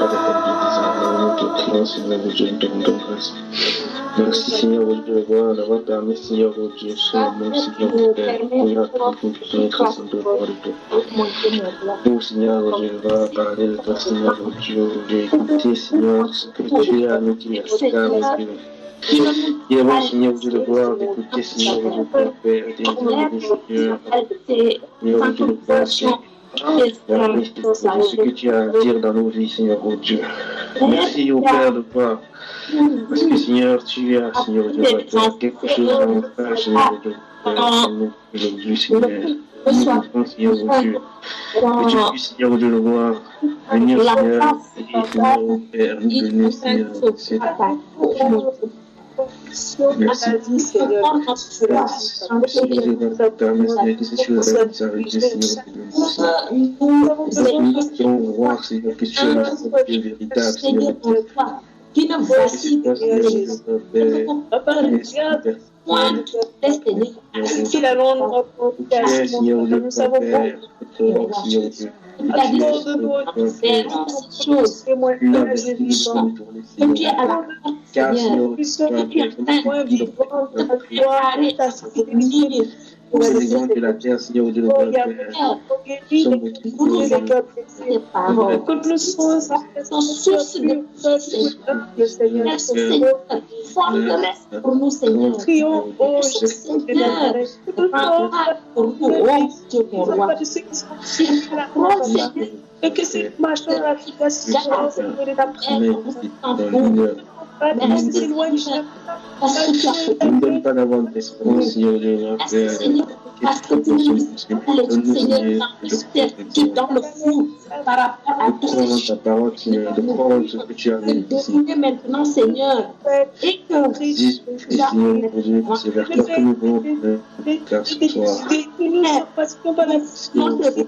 avec ta guérison. Nous te prions, Seigneur mon Dieu, de ton grâce. Merci, Seigneur mon Dieu, de voir, d'avoir permis, Seigneur mon Dieu, Seigneur mon Père, pour la notre Saint de gloire de toi. Nous, Seigneur mon Dieu, va parler de toi, Seigneur mon Dieu, d'écouter, Seigneur, ce que tu as à nous dire, Seigneur mon Dieu. Il est bon, Seigneur Dieu, de gloire, d'écouter, Seigneur mon Dieu, Père, d'écouter, Seigneur, Seigneur Dieu, de gloire, ce que tu as à dire dans nos vies, Seigneur mon Dieu. Merci au Père de gloire. Parce que Seigneur, tu as, Seigneur Dieu, quelque chose à nous faire, Seigneur Dieu, aujourd'hui, Seigneur. Nous devons, Seigneur mon Dieu, que tu puisses, Seigneur Dieu, le voir, venir, Seigneur, et Seigneur, au Père, nous donner, Seigneur, cette merci. Qui ne vacille pas, qu'il allons nous rapporter, nous savons il a dit ces choses, que tu es à la Seigneur, que tu es pour les gens de la terre, Seigneur Dieu, que nous soyons source de Seigneur, Seigneur, forteresse pour nous, Seigneur, Seigneur, pour nous, oh Dieu, mon roi, et que cette marche dans l'application, merci, ne donne pas d'avoir de l'espoir, Seigneur Dieu, parce que tu nous Seigneur, dans le fond, par rapport à tout ce que tu as dit maintenant, Seigneur, et que c'est vers toi que nous voulons faire ce soir. Seigneur de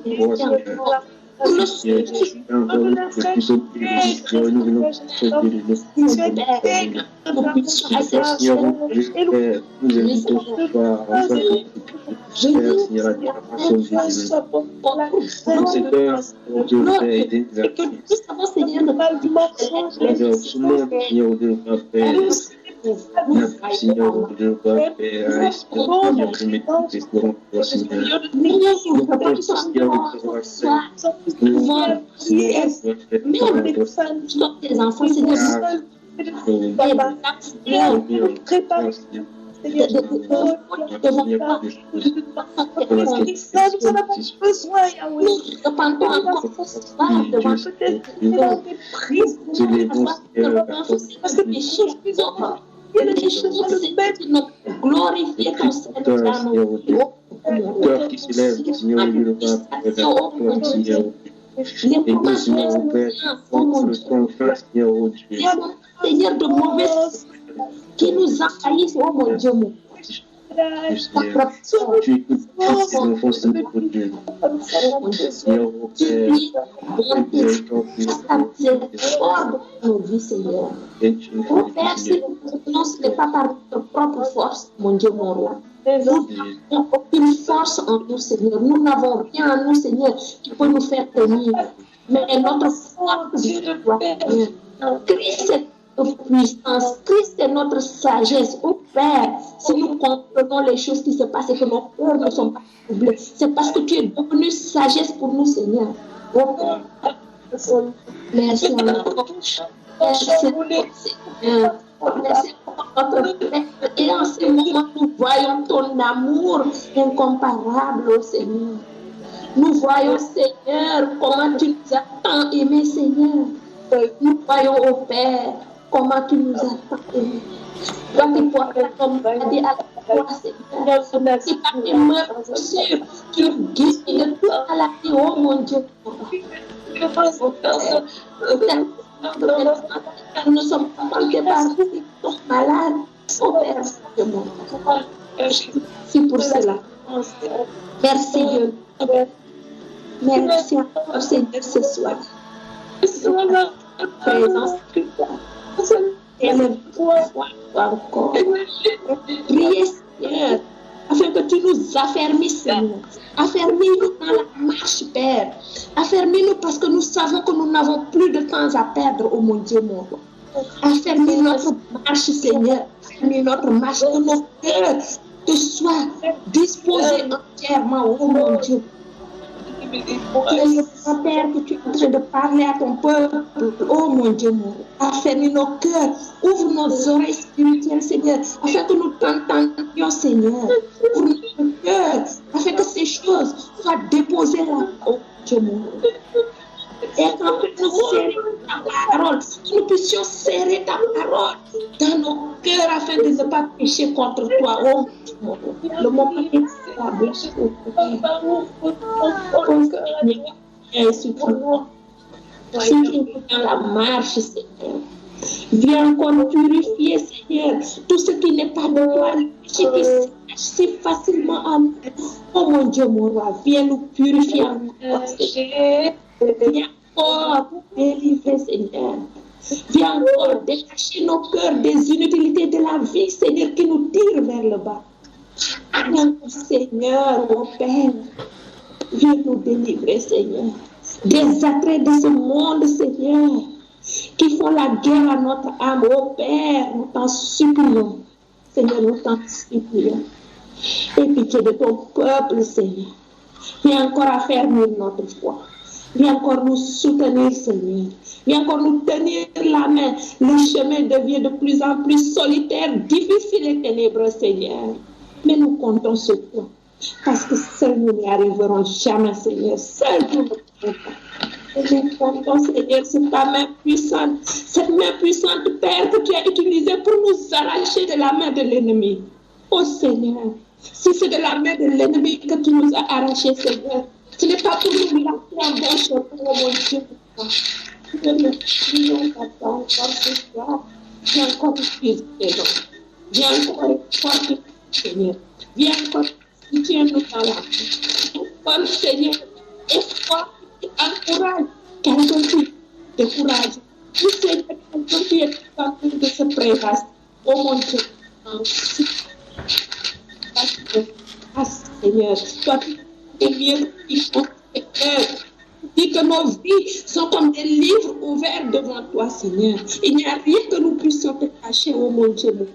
Père, glorifier ton Seigneur, cœur qui se lève, Seigneur, et que Seigneur, Seigneur de mauvaises qui nous envahissent, oh mon Dieu, mon tu écoutes nos forces de Dieu. Seigneur, au Père, nos vies, Seigneur. Au Père, si ce n'est pas par notre propre force, mon Dieu, mon roi. Nous n'avons aucune force en nous, Seigneur. Nous n'avons rien en nous, Seigneur, qui peut nous faire tenir. Mais notre force, Christ est notre puissance, Christ est notre sagesse. Au Père, si nous comprenons les choses qui se passent et que nos cœurs ne sont pas troublés, c'est parce que tu es devenu sagesse pour nous, Seigneur. Au Père, merci, merci, Seigneur. Merci pour notre Père. Et en ce moment, nous voyons ton amour incomparable, oh Seigneur. Nous voyons, Seigneur, comment tu nous as tant aimés, Seigneur. Nous voyons, au Père, comment tu nous as tant aimés. Toi qui portes ton bébé à la croix, Seigneur, qui par tes mains sûres, tu guides de tout à la vie, oh mon Dieu. Nous sommes manqués par nous, nous sommes malades. Oh Père, merci pour cela. Merci Dieu. Merci encore Seigneur ce soir. Présence. Et même toi encore. Priez Seigneur. afin que tu nous affermisses, Seigneur. Affermis-nous dans la marche, Père. Affermis-nous parce que nous savons que nous n'avons plus de temps à perdre, oh mon Dieu, mon roi. Affermis notre marche, Seigneur. Affermis notre marche, que nos cœurs te soient disposés entièrement, oh mon Dieu. Père, que tu es en train de parler à ton peuple, oh mon Dieu, mon roi. Affermis nos cœurs, ouvre nos oreilles spirituelles, Seigneur, afin que nous t'entendions, Seigneur. Ouvre nos cœurs, afin que ces choses soient déposées là, oh Dieu, mon roi. Et quand nous serrer ta parole, que nous puissions serrer ta parole dans nos cœurs afin de ne pas pécher contre toi. Oh, le moment est stable. Si dans la marche, Seigneur. Viens encore purifier, Seigneur, tout ce qui n'est pas de toi, qui se si facilement à nous. Oh mon Dieu, mon roi, viens nous purifier encore, Seigneur. Viens encore délivrer, Seigneur. Viens encore détacher nos cœurs des inutilités de la vie, Seigneur, qui nous tirent vers le bas. Viens, Seigneur, mon Père, viens nous délivrer, Seigneur, des attraits de ce monde, Seigneur, qui font la guerre à notre âme. Oh Père, nous t'en supplions. Seigneur, nous t'en supplions. Et pitié de ton peuple, Seigneur. Viens encore affermir notre foi. Viens encore nous soutenir, Seigneur. Viens encore nous tenir la main. Le chemin devient de plus en plus solitaire, difficile et ténébreux, Seigneur. Mais nous comptons sur toi. Parce que seuls nous n'y arriverons jamais, Seigneur. Seuls nous ne pouvons pas. Et nous comptons, Seigneur, sur ta main puissante. Cette main puissante, Père, que tu as utilisée pour nous arracher de la main de l'ennemi. Oh Seigneur, si c'est de la main de l'ennemi que tu nous as arrachés, Seigneur, ce n'est pas pour nous lancer en bon chemin, oh mon Dieu. Nous te prions encore ce soir. Viens encore utiliser tes dons. Viens encore fortifier, Seigneur. Viens encore soutiens-nous dans la vie. Encore, Seigneur, espoir qui encourage quelqu'un qui décourage. Nous, Seigneur, quelqu'un qui est en train de se prévasser. Oh mon Dieu. Seigneur, toi qui es lié, dis que nos vies sont comme des livres ouverts devant toi, Seigneur. Il n'y a rien que nous puissions te cacher, oh mon Dieu.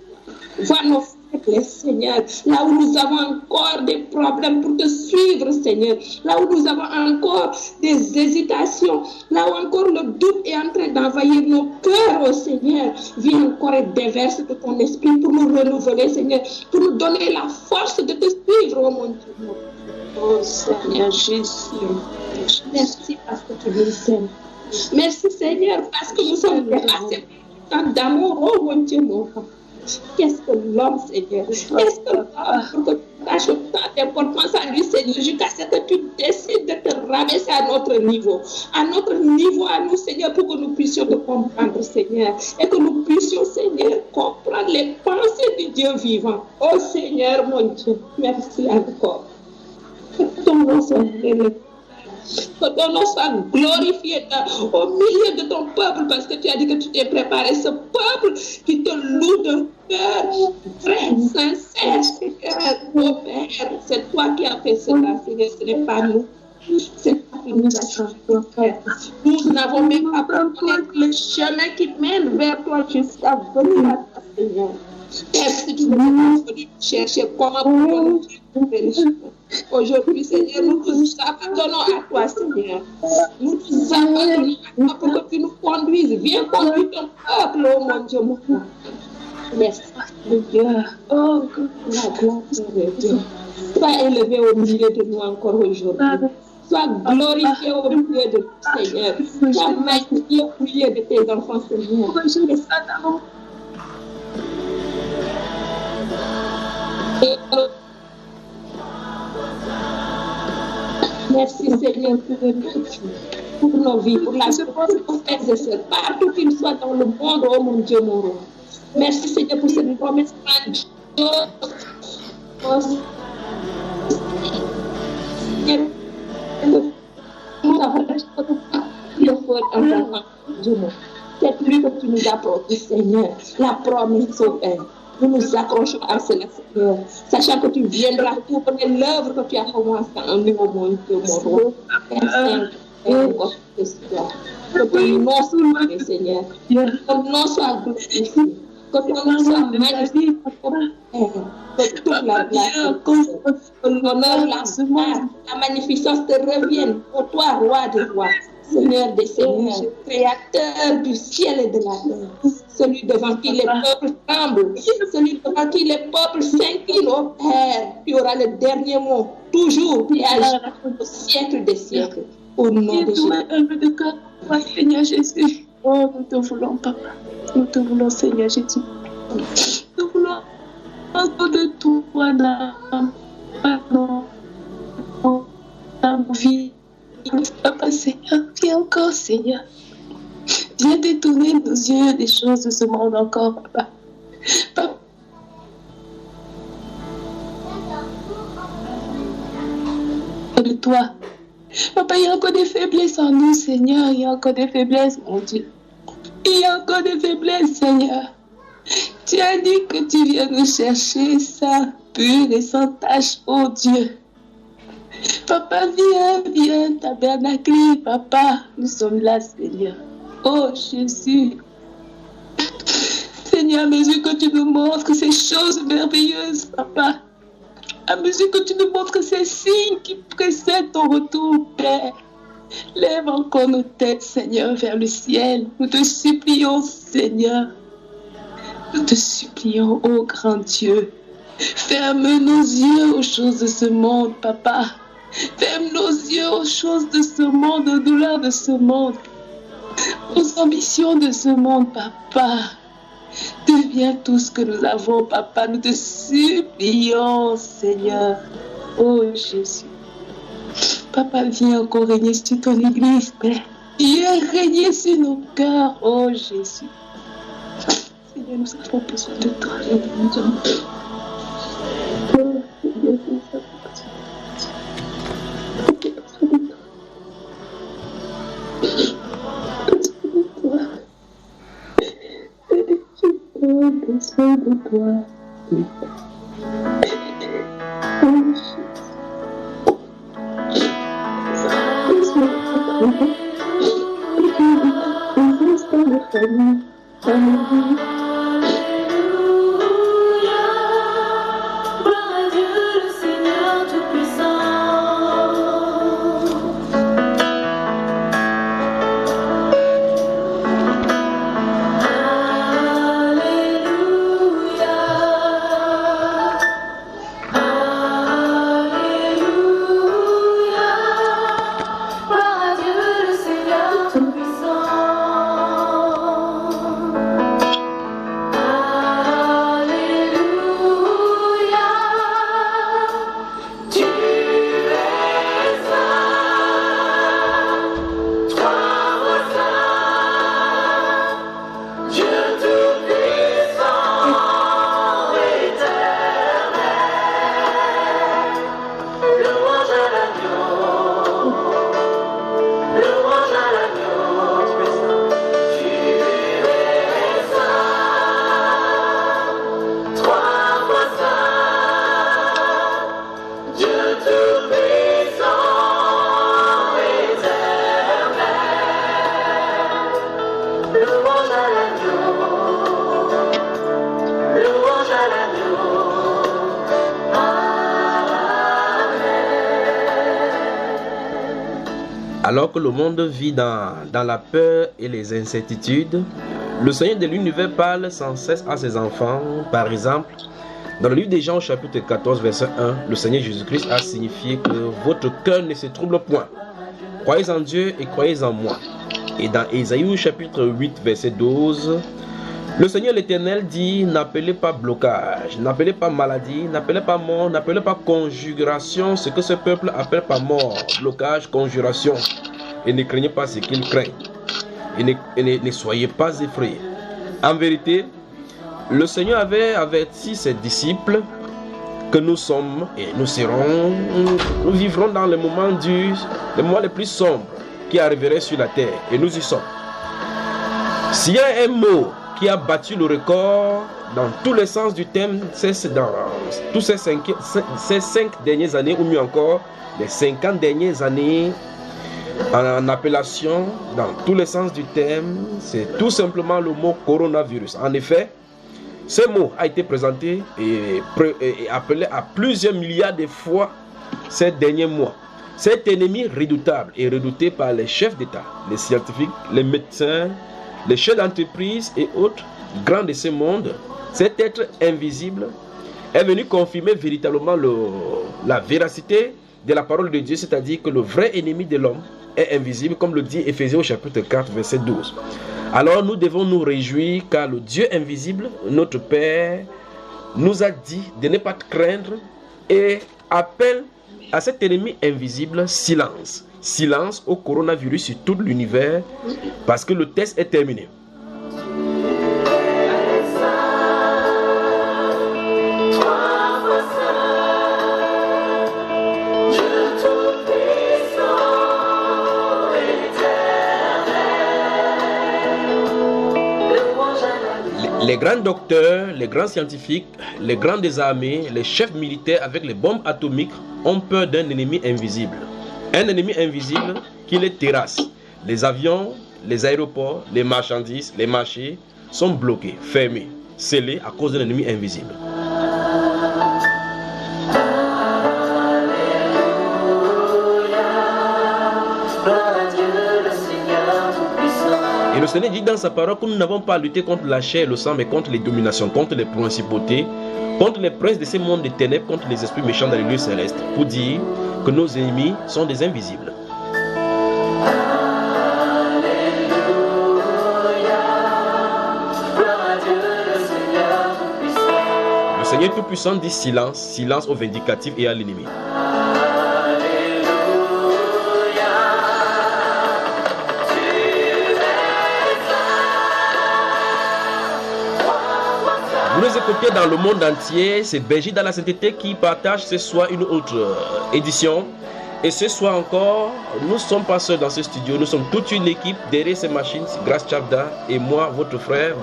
Vois nos faiblesses, Seigneur. Là où nous avons encore des problèmes pour te suivre, Seigneur. Là où nous avons encore des hésitations. Là où encore le doute est en train d'envahir nos cœurs, oh Seigneur. Viens encore et déverse de ton esprit pour nous renouveler, Seigneur. Pour nous donner la force de te suivre, oh mon Dieu. Oh Seigneur Jésus. Merci parce que tu nous aimes. Merci Seigneur parce que nous sommes dépassés par tant d'amour, oh mon Dieu, mon Père. Qu'est-ce que l'homme, Seigneur? Qu'est-ce que l'homme pour que tu saches autant d'importance à lui, Seigneur, jusqu'à ce que tu décides de te rabaisser à notre niveau. À notre niveau, à nous, Seigneur, pour que nous puissions te comprendre, Seigneur. Et que nous puissions, Seigneur, comprendre les pensées du Dieu vivant. Oh Seigneur, mon Dieu, merci encore. Que ton nom soit élevé. Que ton nom soit glorifié au milieu de ton peuple, parce que tu as dit que tu t'es préparé ce peuple qui te loue de cœur très sincère, Seigneur. Oh Père, c'est toi qui as fait cela, Seigneur, ce n'est pas nous. C'est toi qui nous as changé, Père. Nous n'avons même pas connaître le chemin qui mène vers toi jusqu'à venir à toi, Seigneur. Père, si tu nous as venu chercher comment nous aujourd'hui, Seigneur, nous nous abandonnons à toi, Seigneur. Nous nous abandonnons à toi pour que tu nous conduises. Viens conduire ton peuple, oh mon Dieu, mon Père. Merci, Dieu. Oh, la gloire de Dieu. Sois élevé au milieu de nous encore aujourd'hui. Sois glorifié au milieu de nous, Seigneur. Sois magnifié au milieu de tes enfants, Seigneur. Merci Seigneur pour nos vies, pour la vie de nos frères et sœurs, partout qu'ils soient dans le monde, oh mon Dieu, mon roi. Merci Seigneur pour cette promesse grandiose. Nous avons le feu en Dieu, cette pluie que tu nous as promis, Seigneur, la promesse au Père. Nous nous accrochons à cela, Seigneur, sachant que tu viendras pour l'œuvre que tu as commencé en nous, mon Dieu, mon roi. Père Saint, que ton nom soit loué, Seigneur. Que ton nom soit glorifié. Que ton nom soit magnifié. Que toute la gloire, que l'honneur, la magnificence te reviennent. Pour toi, roi des rois, Seigneur des seigneurs, créateur du ciel et de la terre, celui devant qui les peuples tremblent, celui devant qui les peuples s'inclinent au Père, qui aura le dernier mot, toujours, et à au siècle des siècles. Au nom de Jésus. Seigneur Jésus. Oh, nous te voulons, Papa. Nous te voulons, Seigneur Jésus. Nous voulons entendre de toi dans nos vies. Papa, Seigneur, viens encore, Seigneur. Viens détourner nos yeux des choses de ce monde encore, Papa. Papa. De toi. Papa, il y a encore des faiblesses en nous, Seigneur. Il y a encore des faiblesses, mon Dieu. Il y a encore des faiblesses, Seigneur. Tu as dit que tu viens nous chercher, saint, pur et sans tache, oh Dieu. Papa, viens, tabernacle, Papa. Nous sommes là, Seigneur. Oh Jésus. Seigneur, à mesure que tu nous montres ces choses merveilleuses, Papa, à mesure que tu nous montres ces signes qui précèdent ton retour, Père, lève encore nos têtes, Seigneur, vers le ciel. Nous te supplions, Seigneur. Nous te supplions, ô grand Dieu. Ferme nos yeux aux choses de ce monde, Papa. Ferme nos yeux aux choses de ce monde, aux douleurs de ce monde, aux ambitions de ce monde, Papa. Deviens tout ce que nous avons, Papa. Nous te supplions, Seigneur. Oh Jésus. Papa, viens encore régner sur ton église, Père. Viens régner sur nos cœurs, oh Jésus. Seigneur, nous avons besoin de toi. Oh Seigneur, nous avons besoin de toi. Besoin de toi. Alors que le monde vit dans la peur et les incertitudes, le Seigneur de l'univers parle sans cesse à ses enfants. Par exemple, dans le livre de Jean chapitre 14 verset 1, le Seigneur Jésus-Christ a signifié que votre cœur ne se trouble point. Croyez en Dieu et croyez en moi. Et dans Ésaïe chapitre 8 verset 12, le Seigneur l'Éternel dit: n'appelez pas blocage, n'appelez pas maladie, n'appelez pas mort, n'appelez pas conjuration, ce que ce peuple appelle par mort, blocage, conjuration. Et ne craignez pas ce qu'il craint. Et ne soyez pas effrayés. En vérité, le Seigneur avait averti ses disciples que nous sommes et nous serons, nous vivrons dans les moments les plus sombres qui arriveraient sur la terre. Et nous y sommes. S'il y a un mot qui a battu le record dans tous les sens du thème, dans tous ces 5 dernières années, ou mieux encore, les 50 dernières années, en appellation, dans tous les sens du thème, c'est tout simplement le mot coronavirus. En effet, ce mot a été présenté et appelé à plusieurs milliards de fois ces derniers mois. Cet ennemi redoutable est redouté par les chefs d'État, les scientifiques, les médecins, les chefs d'entreprise et autres grands de ce monde. Cet être invisible est venu confirmer véritablement la véracité de la parole de Dieu, c'est-à-dire que le vrai ennemi de l'homme est invisible, comme le dit Éphésiens au chapitre 4, verset 12. Alors nous devons nous réjouir car le Dieu invisible, notre Père, nous a dit de ne pas craindre et appelle à cet ennemi invisible silence. Silence au coronavirus sur tout l'univers parce que le test est terminé. Les grands docteurs, les grands scientifiques, les grands des armées, les chefs militaires avec les bombes atomiques ont peur d'un ennemi invisible. Un ennemi invisible qui les terrasse. Les avions, les aéroports, les marchandises, les marchés sont bloqués, fermés, scellés à cause d'un ennemi invisible. Et le Seigneur dit dans sa parole que nous n'avons pas à lutter contre la chair et le sang, mais contre les dominations, contre les principautés, contre les princes de ce monde des ténèbres, contre les esprits méchants dans les lieux célestes, pour dire que nos ennemis sont des invisibles. Le Seigneur Tout-Puissant dit silence, silence au vindicatif et à l'ennemi. Vous nous écoutez dans le monde entier, c'est Berger dans la sainteté qui partage ce soir une autre édition. Et ce soir encore, nous ne sommes pas seuls dans ce studio, nous sommes toute une équipe derrière ces machines, Grace Chavda et moi, votre frère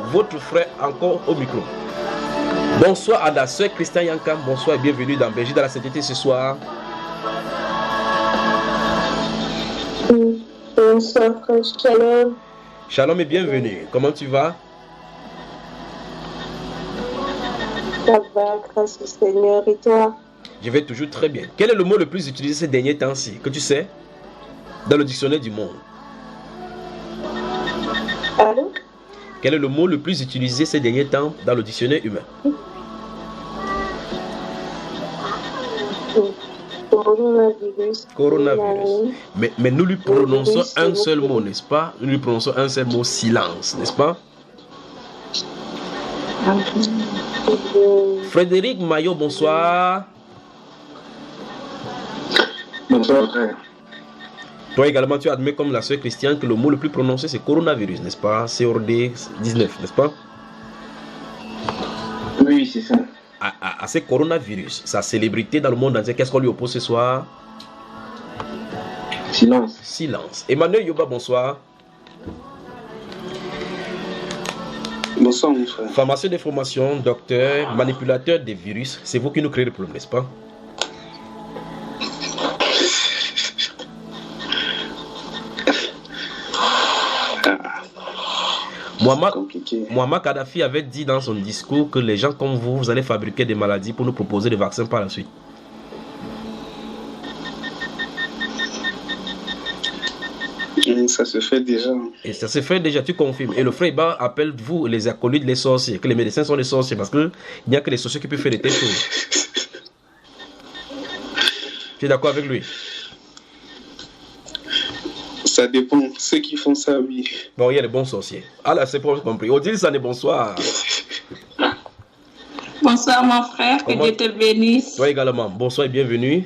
encore au micro. Bonsoir à la sœur Christian Yankam, bonsoir et bienvenue dans Berger dans la sainteté ce soir. Bonsoir frère, shalom. Shalom et bienvenue, comment tu vas? Ça va, grâce au Seigneur, et toi? Je vais toujours très bien. Quel est le mot le plus utilisé ces derniers temps-ci, que tu sais, dans le dictionnaire du monde? Allô? Quel est le mot le plus utilisé ces derniers temps dans le dictionnaire humain? Coronavirus. Coronavirus. Mais nous lui prononçons un seul mot, n'est-ce pas? Nous lui prononçons un seul mot, silence, n'est-ce pas? Frédéric Maillot, bonsoir. Bonsoir, frère. Toi également, tu admets comme la sœur Christiane que le mot le plus prononcé c'est coronavirus, n'est-ce pas? CORD-19, n'est-ce pas? Oui, c'est ça. À ce coronavirus, sa célébrité dans le monde entier, qu'est-ce qu'on lui oppose ce soir? Silence. Silence. Emmanuel Yoba, bonsoir. Bonsoir mon frère. Pharmacien de formation, docteur, manipulateur des virus, c'est vous qui nous créez le problème, n'est-ce pas? Muammar Kadhafi avait dit dans son discours que les gens comme vous, vous allez fabriquer des maladies pour nous proposer des vaccins par la suite. Ça se fait déjà. Et ça se fait déjà, tu confirmes. Et le frère Iba appelle vous les acolytes les sorciers, que les médecins sont les sorciers, parce qu'il n'y a que les sorciers qui peuvent faire de telles choses. Tu es d'accord avec lui? Ça dépend. Ceux qui font ça, oui. Bon, il y a les bons sorciers. Ah là, c'est pas compris. Odile, ça n'est bonsoir. Bonsoir mon frère, que Dieu te bénisse. Toi également, bonsoir et bienvenue.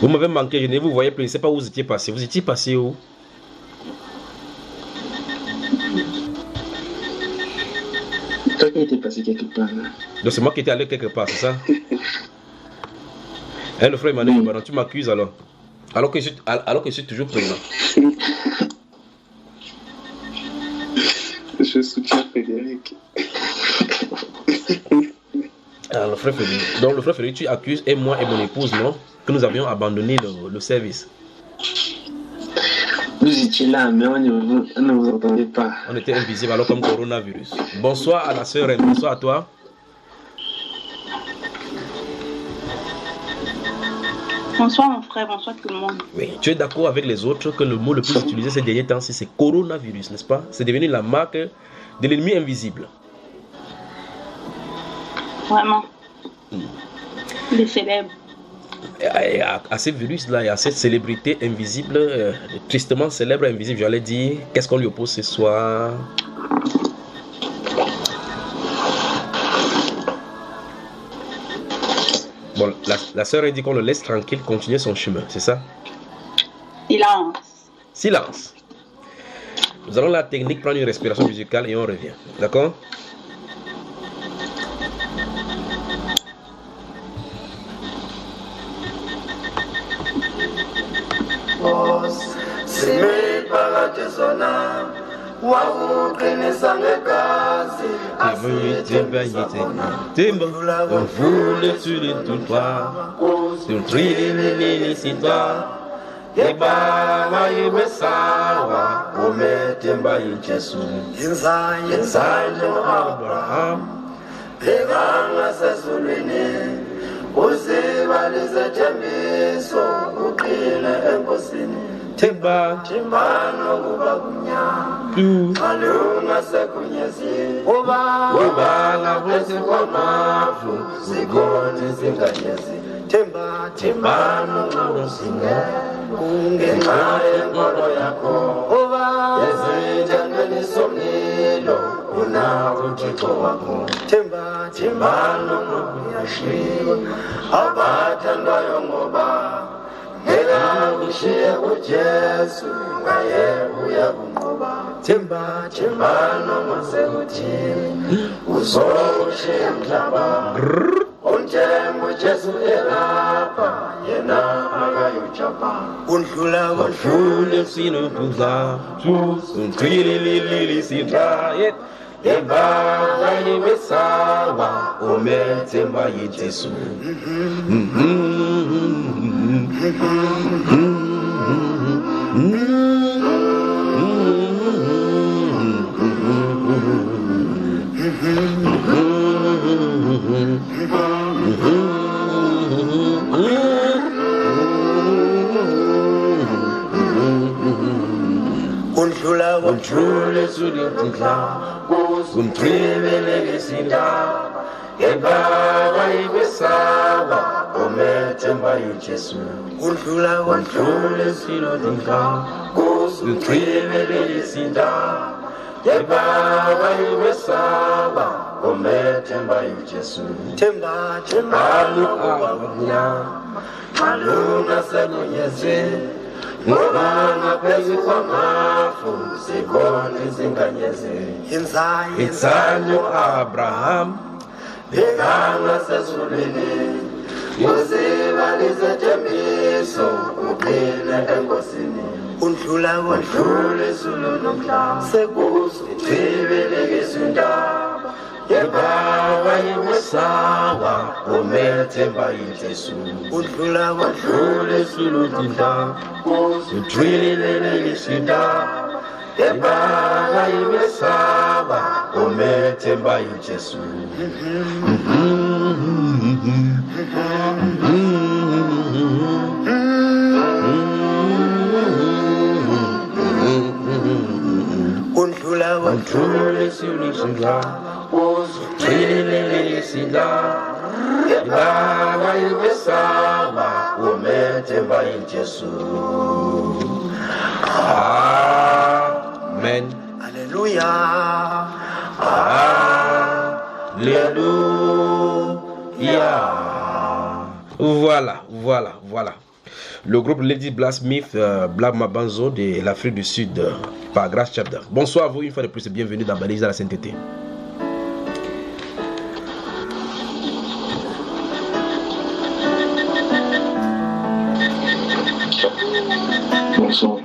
Vous m'avez manqué, je ne vous voyais plus, je ne sais pas où vous étiez passé. Vous étiez passé où? Toi qui étais passé quelque part. Donc c'est moi qui étais allé quelque part, c'est ça? Hein, le frère Emmanuel, oui. Tu m'accuses alors? Alors que je suis toujours présent. Alors, frère Frédéric, donc le frère Frédéric, tu accuses et moi et mon épouse, non? Que nous avions abandonné le service. Vous étiez là, mais on ne vous entendait pas. On était invisibles alors comme coronavirus. Bonsoir à la sœur, bonsoir à toi. Bonsoir mon frère, bonsoir tout le monde. Oui, tu es d'accord avec les autres que le mot le plus utilisé ces derniers temps, c'est coronavirus, n'est-ce pas? C'est devenu la marque de l'ennemi invisible. Vraiment. Il est célèbre. Et à ces virus-là et à cette célébrité invisible, tristement célèbre invisible, j'allais dire, qu'est-ce qu'on lui oppose ce soir? Bon, la sœur a dit qu'on le laisse tranquille, continuer son chemin, c'est ça? Silence. Silence. Nous allons la technique prendre une respiration musicale et on revient. D'accord? Temba no kubakunya alunga sekunyezi oba la wese kwa mafu sigoni zinganyezi temba no kusinga ungenaye ngoro yako oba yezijangani somnilo una utiko wako temba no kuyashiro abatanda yongoba Ela ushiye ujesu ngaye uya kungoba temba no masekuti uso ushiye mhlaba unje mujesu elapha yena akayuchapa undlula sino kudla untilili sitra Temba ngaye mesawa ome temba yesu Undlule sudintla Untrivele gesida Ebaba ibesawa Ometemba yujesu Undlule sudintla Untrivele gesida Ebaba ibesawa Ometemba yujesu Aluna senyeze Mwana pezi kwa mafu Sikoni zinganyeze Insanyo Abraham Begana sesulini Musibalize temiso Ukile engosini Undlule sulunukla Sekusu Tribele gesunda Yebaba imesawa Ometemba yesu Undlule sulunukla Utrilele gesunda Yebaba imesawa Ometemba yesu Undlule sulunukla Utrilele gesunda Yebaba imesawa Ometemba yesu Amen. Alléluia. Alléluia. Voilà. Le groupe Lady Blasmith, Blamabanzo de l'Afrique du Sud, par Grace Chapter. Bonsoir à vous, une fois de plus, et bienvenue dans Balise à la Sainteté. Bonsoir.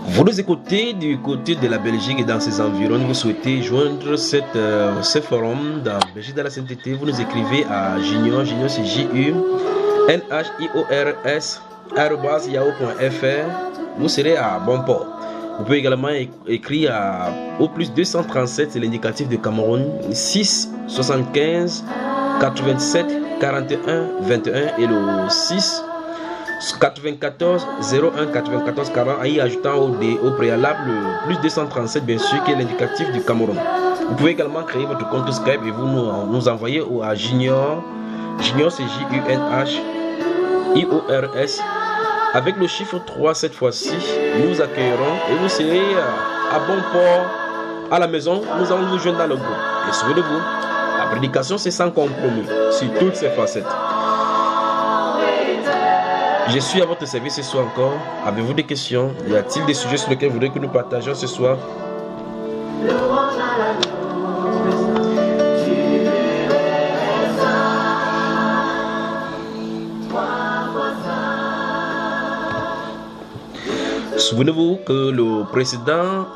Vous nous écoutez du côté de la Belgique et dans ses environs. Vous souhaitez joindre ce forum dans Belgique dans la Sainteté. Vous nous écrivez à Junior, c'est JUNHIORS @yahoo.fr. Vous serez à bon port. Vous pouvez également écrire au plus 237, c'est l'indicatif de Cameroun, 6 75 87 41 21 et le 6 94 01 94 40 en y ajoutant au préalable le plus 237 bien sûr qui est l'indicatif du Cameroun. Vous pouvez également créer votre compte Skype et vous nous envoyer à Junior c'est JUNHIORS avec le chiffre 3 cette fois-ci. Nous vous accueillerons et vous serez à bon port à la maison. Nous allons vous joindre dans le groupe. Et souvenez-vous, la prédication c'est sans compromis sur toutes ses facettes. Je suis à votre service ce soir encore. Avez-vous des questions? Y a-t-il des sujets sur lesquels vous voudrez que nous partagions ce soir? Souvenez-vous que le président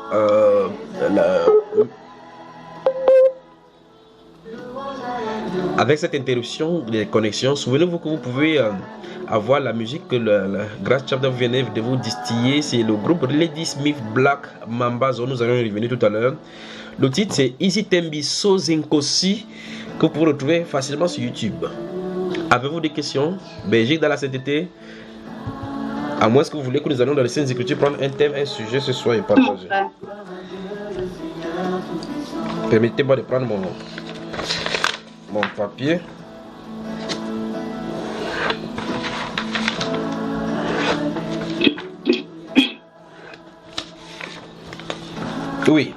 avec cette interruption des connexions, souvenez-vous que vous pouvez avoir la musique que la Grace Chapter venait de vous distiller. C'est le groupe Lady Smith Black Mamba Zone. Nous allons y revenir tout à l'heure. Le titre c'est Easy Tembi So Zinkosi que vous pouvez retrouver facilement sur YouTube. Avez-vous des questions? Belgique dans la Sainteté. À moins que vous voulez que nous allions dans les Saintes Écritures prendre un thème, un sujet ce soir et partager. Permettez-moi de prendre mon papier. Oui.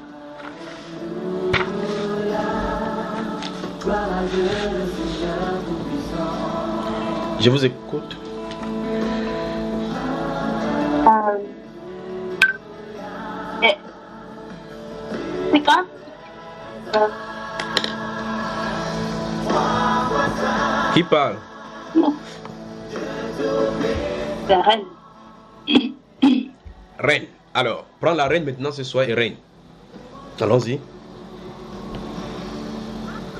Je vous écoute. C'est quoi? Qui parle? C'est Reine. Reine. Alors, prends la reine maintenant ce soir et reine. Allons-y.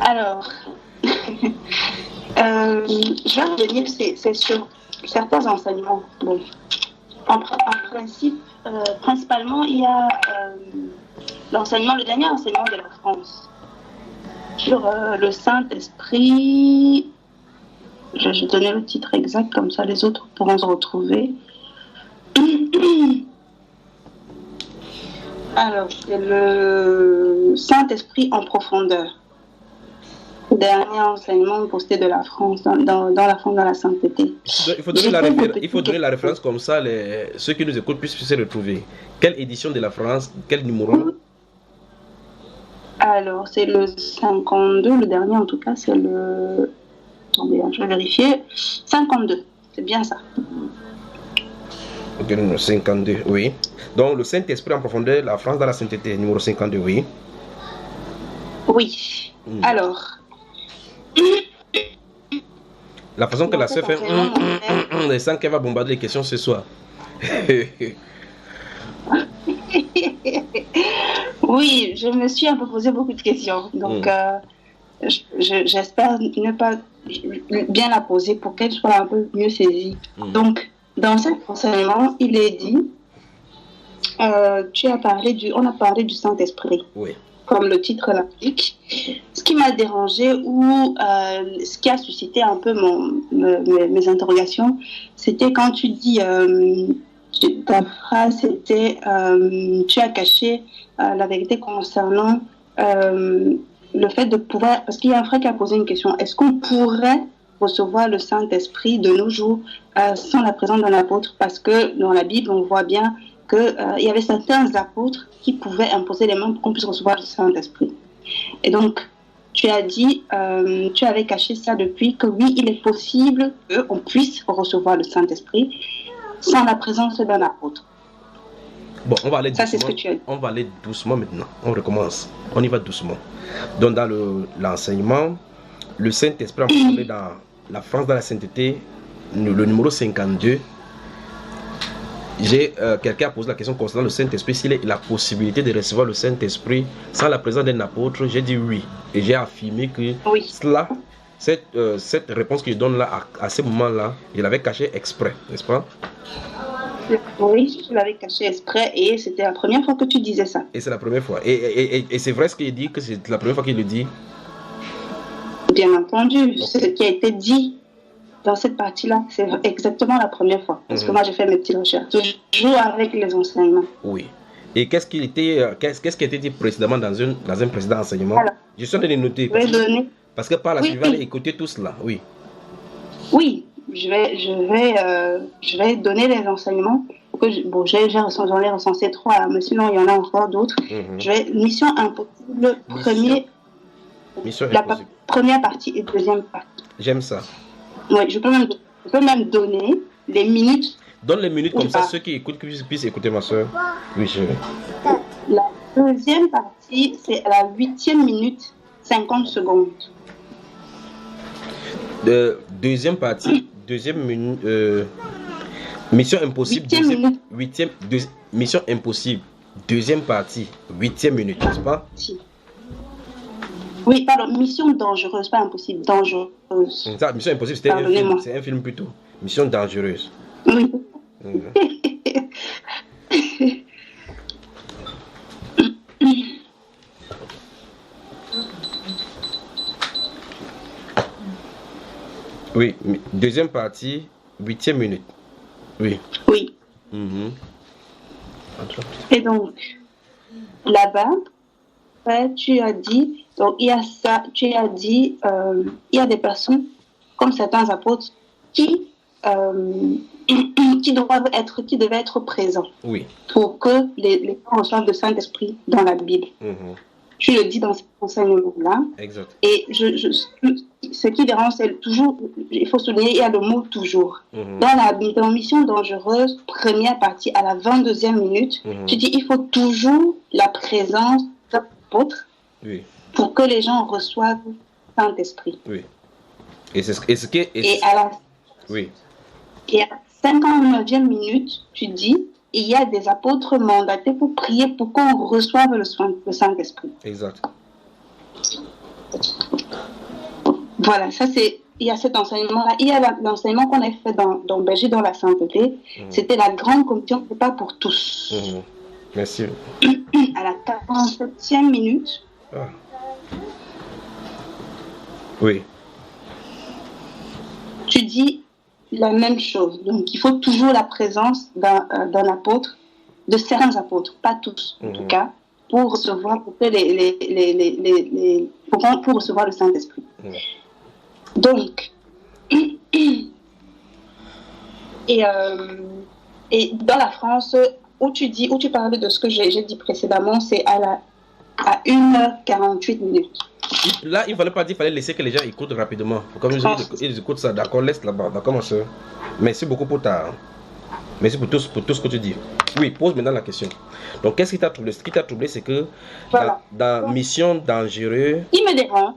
Alors, je vais revenir, c'est sur certains enseignements. Bon. En principe, principalement, il y a le dernier enseignement de la France sur le Saint-Esprit. Je donnais le titre exact, comme ça les autres pourront se retrouver. Alors, c'est le Saint-Esprit en profondeur. Dernier enseignement posté de la France dans la sainteté. Il faut donner la référence comme ça, ceux qui nous écoutent puissent se retrouver. Quelle édition de la France? Quel numéro? Alors, c'est le 52, le dernier en tout cas, c'est le... Attendez, je vais vérifier. 52, c'est bien ça. Ok, numéro 52, oui. Donc, le Saint-Esprit en profondeur, la France dans la sainteté, numéro 52, oui. Oui. Alors... La façon que la sœur fait, on sent qu'elle va bombarder les questions ce soir. Oui, je me suis un peu posé beaucoup de questions. Donc, j'espère ne pas bien la poser pour qu'elle soit un peu mieux saisie. Donc, dans cet enseignement, il est dit, on a parlé du Saint-Esprit. Oui. Comme le titre l'indique. Ce qui m'a dérangé ou ce qui a suscité un peu mes interrogations, c'était quand tu dis, ta phrase c'était, tu as caché la vérité concernant le fait de pouvoir, parce qu'il y a un frère qui a posé une question, est-ce qu'on pourrait recevoir le Saint-Esprit de nos jours sans la présence d'un apôtre? Parce que dans la Bible, on voit bien qu'il y avait certains apôtres qui pouvaient imposer les mains pour qu'on puisse recevoir le Saint-Esprit. Et donc, tu as dit, tu avais caché ça depuis, que oui, il est possible qu'on puisse recevoir le Saint-Esprit sans la présence d'un apôtre. Bon, on va aller doucement. Ça, c'est ce que tu as dit. On va aller doucement maintenant. On recommence. On y va doucement. Donc, dans l'enseignement, le Saint-Esprit en dans la France dans la sainteté, le numéro 52, j'ai quelqu'un a posé la question concernant le Saint-Esprit, s'il a la possibilité de recevoir le Saint-Esprit sans la présence d'un apôtre. J'ai dit oui. Et j'ai affirmé que cette réponse que je donne là, à ce moment-là, je l'avais caché exprès, n'est-ce pas? Oui, je l'avais caché exprès et c'était la première fois que tu disais ça. Et c'est la première fois. Et c'est vrai ce qu'il dit, que c'est la première fois qu'il le dit? Bien entendu, c'est ce qui a été dit dans cette partie-là, c'est exactement la première fois. Parce que moi, j'ai fait mes petites recherches. Toujours avec les enseignements. Oui. Et qu'est-ce qui a été dit précédemment dans un précédent enseignement? Alors, je suis en train de noter. Parce que par la suite, je vais aller écouter tout cela. Oui. Oui, je vais donner les enseignements. J'en ai recensé 3, mais sinon, il y en a encore d'autres. Mission impossible, première partie et deuxième partie. J'aime ça. Oui, je peux même donner les minutes. Donne les minutes comme ça, ceux qui écoutent puissent écouter, ma soeur. Oui, La deuxième partie, c'est à la 8e minute, 50 secondes. Deuxième partie, deuxième minute, Mission Impossible, Mission Impossible, deuxième partie, 8e minute, n'est-ce pas? Oui, pardon, Mission dangereuse, pas impossible, dangereuse. Ça, Mission Impossible, c'est un film plutôt. Mission dangereuse. Oui. Oui, deuxième partie, 8e minute. Oui. Oui. Et donc, là-bas, tu as dit, donc il y a ça, tu as dit, il y a des personnes, comme certains apôtres, qui devaient être présents. Oui. Pour que les gens reçoivent le Saint-Esprit dans la Bible. Tu le dis dans cet enseignement-là. Exact. Et ce qui dérange, c'est toujours, il faut souligner, il y a le mot toujours. Dans Mission dangereuse, première partie, à la 22e minute, tu dis il faut toujours la présence d'un apôtre pour que les gens reçoivent le Saint-Esprit. Oui. Et à la 59e minute, tu dis il y a des apôtres mandatés pour prier pour qu'on reçoive le Saint-Esprit. Exact. Voilà, ça c'est, il y a cet enseignement-là. Il y a l'enseignement qu'on a fait dans Berger dans la sainteté. C'était la grande commission, c'est pas pour tous. Merci. À la 47e minute. Oui. Tu dis la même chose. Donc, il faut toujours la présence d'un apôtre, de certains apôtres, pas tous en tout cas, pour recevoir, pour recevoir le Saint-Esprit. Donc, et dans la France, où tu parlais de ce que j'ai dit précédemment, c'est à 1h48 minutes. Là, il ne fallait pas dire, il fallait laisser que les gens écoutent rapidement. Comme ils écoutent ça, d'accord, laisse là-bas, d'accord, ma soeur. Merci beaucoup pour merci pour tout ce que tu dis. Oui, pose maintenant la question. Donc, qu'est-ce qui t'a troublé? Ce qui t'a troublé, c'est que dans Mission dangereuse... Il me dérange.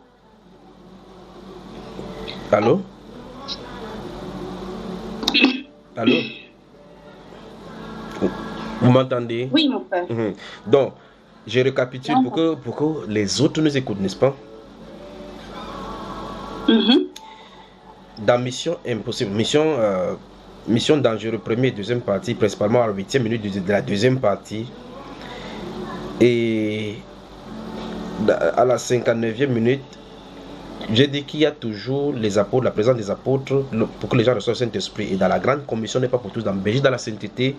Allô? Allô? Vous m'entendez? Oui, mon frère. Donc, je récapitule pour que les autres nous écoutent, n'est-ce pas? Dans Mission Impossible, Mission dangereuse, première et deuxième partie, principalement à la 8e minute de la deuxième partie, et à la 59e minute, j'ai dit qu'il y a toujours les apôtres, la présence des apôtres pour que les gens reçoivent le Saint-Esprit. Et dans la grande commission n'est pas pour tous. Dans Berger dans la sainteté,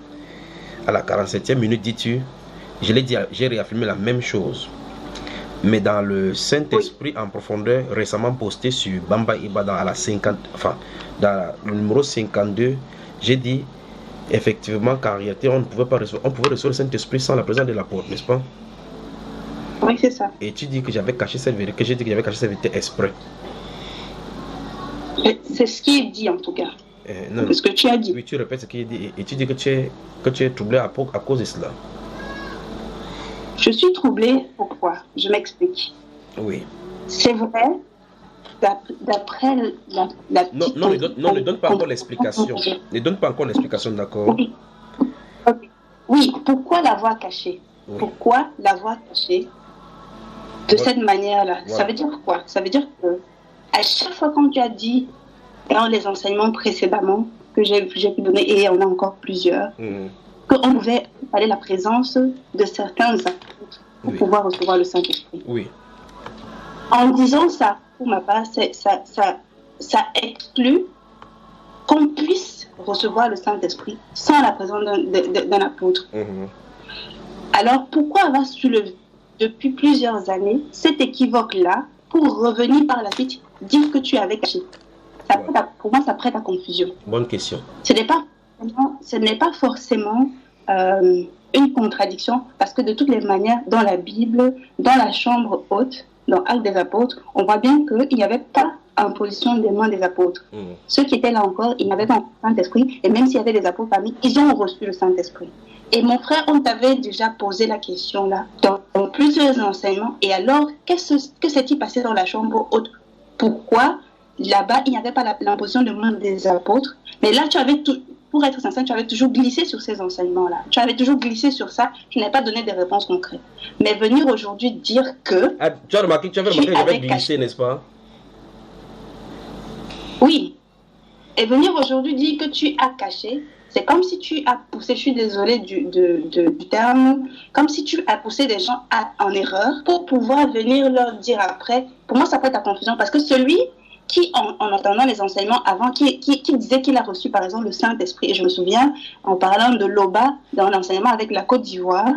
à la 47e minute, dis-tu, je l'ai dit, j'ai réaffirmé la même chose. Mais dans le Saint-Esprit en profondeur, récemment posté sur Bamba Iba dans le numéro 52, j'ai dit effectivement qu'en réalité, on pouvait recevoir le Saint-Esprit sans la présence de l'apôtre, n'est-ce pas? Oui, c'est ça. Et tu dis que j'avais caché cette vérité, exprès. C'est ce qui est dit en tout cas. Non, ce que tu as dit. Oui, tu répètes ce qui est dit et tu dis que tu es troublé à cause de cela. Je suis troublée, pourquoi? Je m'explique. Oui. C'est vrai, d'après la petite... Non, ne donne pas encore l'explication. Ne donne pas encore l'explication, d'accord? Oui, pourquoi l'avoir caché? Oui. Pourquoi l'avoir caché de cette manière-là? Voilà. Ça veut dire quoi? Ça veut dire que à chaque fois, comme tu as dit dans les enseignements précédemment que j'ai pu donner, et il y en a encore plusieurs, qu'on pouvait parler la présence de certains apôtres pour pouvoir recevoir le Saint-Esprit. Oui. En disant ça, pour ma part, ça exclut qu'on puisse recevoir le Saint-Esprit sans la présence d'un apôtre. Alors, pourquoi avoir soulevé depuis plusieurs années cet équivoque-là pour revenir par la suite dire que tu avais caché? Pour moi, ça prête à confusion. Bonne question. Ce n'est pas forcément une contradiction, parce que de toutes les manières, dans la Bible, dans la chambre haute, dans Actes des apôtres, on voit bien qu'il n'y avait pas en position des mains des apôtres. Ceux qui étaient là encore, ils n'avaient pas le Saint-Esprit, et même s'il y avait des apôtres parmi, ils ont reçu le Saint-Esprit. Et mon frère, on t'avait déjà posé la question là, dans plusieurs enseignements, et alors, que s'est-il passé dans la chambre haute? Pourquoi là-bas, il n'y avait pas l'imposition de main des apôtres, mais là, pour être sincère, tu avais toujours glissé sur ces enseignements-là. Tu avais toujours glissé sur ça. Tu n'avais pas donné des réponses concrètes. Mais venir aujourd'hui dire que... Tu avais remarqué que j'avais glissé, n'est-ce pas? Oui. Et venir aujourd'hui dire que tu as caché, c'est comme si tu as poussé, je suis désolée du terme, comme si tu as poussé des gens en erreur pour pouvoir venir leur dire après. Pour moi, ça peut être la confusion, parce que celui qui, en entendant les enseignements avant, qui disait qu'il a reçu, par exemple, le Saint-Esprit. Et je me souviens, en parlant de Loba, dans l'enseignement avec la Côte d'Ivoire,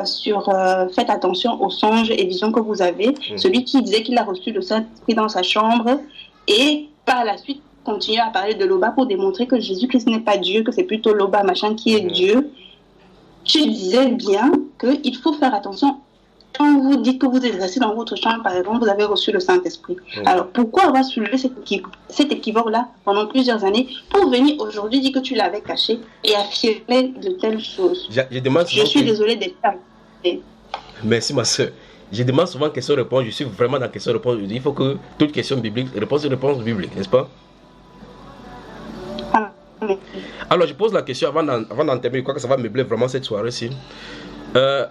sur faites attention aux songes et visions que vous avez, celui qui disait qu'il a reçu le Saint-Esprit dans sa chambre, et par la suite, continuer à parler de Loba pour démontrer que Jésus-Christ n'est pas Dieu, que c'est plutôt Loba, machin, qui est Dieu. Tu disais bien qu'il faut faire attention. Quand vous dites que vous êtes resté dans votre chambre, par exemple, vous avez reçu le Saint-Esprit. Alors, pourquoi avoir soulevé cet équivoque-là pendant plusieurs années pour venir aujourd'hui dire que tu l'avais caché et affirmer de telles choses? Je suis désolée d'être là. Merci, ma soeur. Je demande souvent question-réponse. Je suis vraiment dans question-réponse. Il faut que toute question biblique, réponse biblique, n'est-ce pas? Alors, je pose la question avant d'en terminer. Je crois que ça va meubler vraiment cette soirée-ci.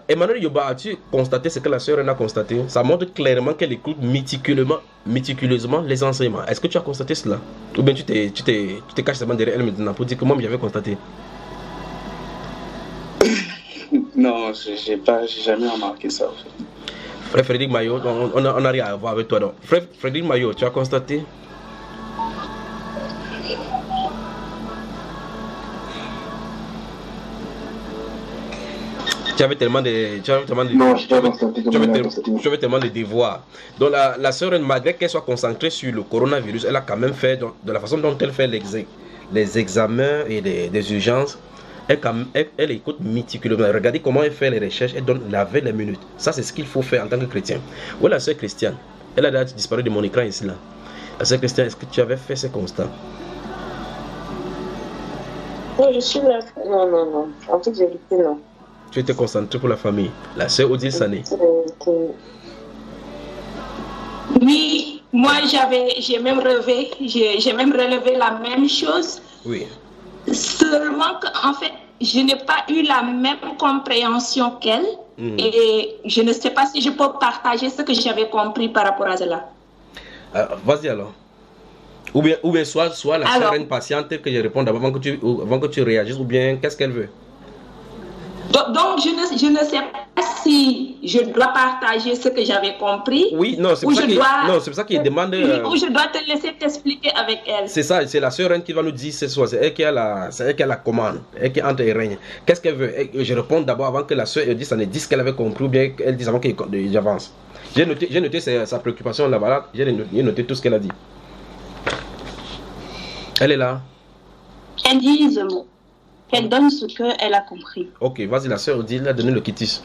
Emmanuel Yoba, as-tu constaté ce que la sœur a constaté? Ça montre clairement qu'elle écoute méticuleusement les enseignements. Est-ce que tu as constaté cela? Ou bien tu te caches seulement derrière elle maintenant pour dire que moi j'avais constaté? Non, j'ai jamais remarqué ça. En fait. Frère Frédéric Maillot, on n'a rien à voir avec toi. Donc. Frère Frédéric Maillot, tu as constaté? Tu avais tellement de devoirs. Donc la sœur, malgré qu'elle soit concentrée sur le coronavirus, elle a quand même fait, de la façon dont elle fait les examens et les urgences, elle écoute méticuleusement. Regardez comment elle fait les recherches, elle donne la veille les minutes. Ça, c'est ce qu'il faut faire en tant que chrétien. Où est la sœur Christiane? Elle a déjà disparu de mon écran ici là. La sœur Christiane, est-ce que tu avais fait ce constat? Oui, je suis là. Non. En toute vérité, non. Tu étais concentré pour la famille. La sœur Odile Sané. Oui, moi j'ai même relevé la même chose. Oui. Seulement qu'en fait, je n'ai pas eu la même compréhension qu'elle. Et je ne sais pas si je peux partager ce que j'avais compris par rapport à cela. Vas-y alors. Ou bien soit la sœur impatiente que je réponde avant que tu réagisses, ou bien qu'est-ce qu'elle veut? Donc, je ne sais pas si je dois partager ce que j'avais compris. Oui, non, c'est pour ça qu'il demande. Ou je dois te laisser t'expliquer avec elle. C'est ça, c'est la sœur qui va nous dire ce soir. C'est elle qui a la commande, elle qui entre et règne. Qu'est-ce qu'elle veut? Je réponds d'abord avant que la sœur dise ce qu'elle avait compris, ou bien qu'elle dise avant qu'il avance. J'ai noté sa préoccupation là-bas, j'ai noté tout ce qu'elle a dit. Elle est là. Elle dit un mot. Qu'elle donne ce qu'elle a compris. Ok, vas-y, la sœur dit, elle a donné le quitus.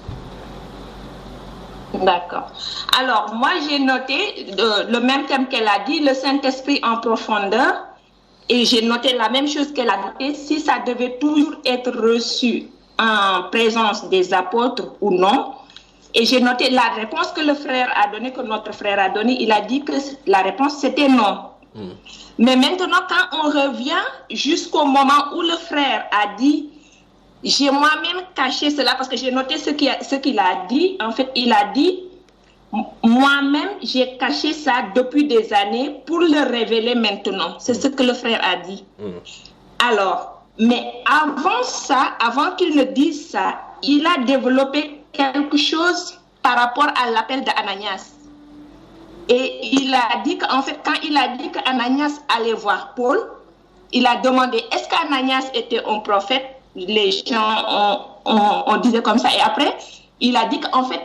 D'accord. Alors, moi, j'ai noté le même thème qu'elle a dit, le Saint-Esprit en profondeur. Et j'ai noté la même chose qu'elle a noté, si ça devait toujours être reçu en présence des apôtres ou non. Et j'ai noté la réponse que le frère a donnée, que notre frère a donnée. Il a dit que la réponse, c'était non. Mais maintenant, quand on revient jusqu'au moment où le frère a dit, j'ai moi-même caché cela parce que j'ai noté ce qu'il a dit. En fait, il a dit, moi-même, j'ai caché ça depuis des années pour le révéler maintenant. C'est ce que le frère a dit. Alors, mais avant ça, avant qu'il ne dise ça, il a développé quelque chose par rapport à l'appel d'Ananias. Et il a dit qu'en fait, quand il a dit qu'Ananias allait voir Paul, il a demandé, est-ce qu'Ananias était un prophète? Les gens on disait comme ça. Et après, il a dit qu'en fait,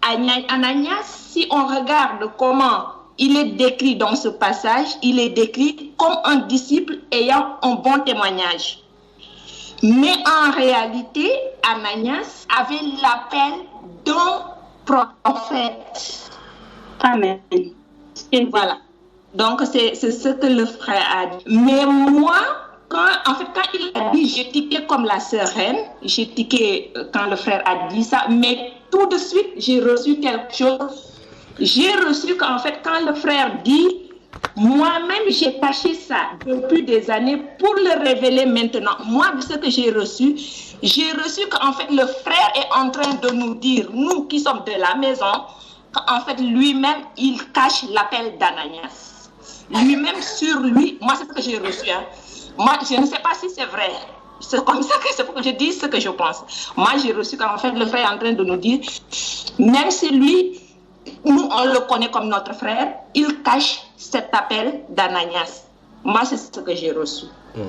Ananias, si on regarde comment il est décrit dans ce passage, il est décrit comme un disciple ayant un bon témoignage. Mais en réalité, Ananias avait l'appel d'un prophète. Amen. Et voilà. Donc, c'est ce que le frère a dit. Mais moi, quand il a dit, j'ai tiqué comme la sœur Reine, j'ai tiqué quand le frère a dit ça, mais tout de suite, j'ai reçu quelque chose. J'ai reçu qu'en fait, quand le frère dit, moi-même, j'ai caché ça depuis des années pour le révéler maintenant. Moi, de ce que j'ai reçu qu'en fait, le frère est en train de nous dire, nous qui sommes de la maison, qu'en fait, lui-même, il cache l'appel d'Ananias. Lui-même, sur lui, moi, c'est ce que j'ai reçu. Moi, je ne sais pas si c'est vrai. C'est comme ça que c'est pour que je dise ce que je pense. Moi, j'ai reçu qu'en fait, le frère est en train de nous dire, même si lui, nous, on le connaît comme notre frère, il cache cet appel d'Ananias. Moi, c'est ce que j'ai reçu.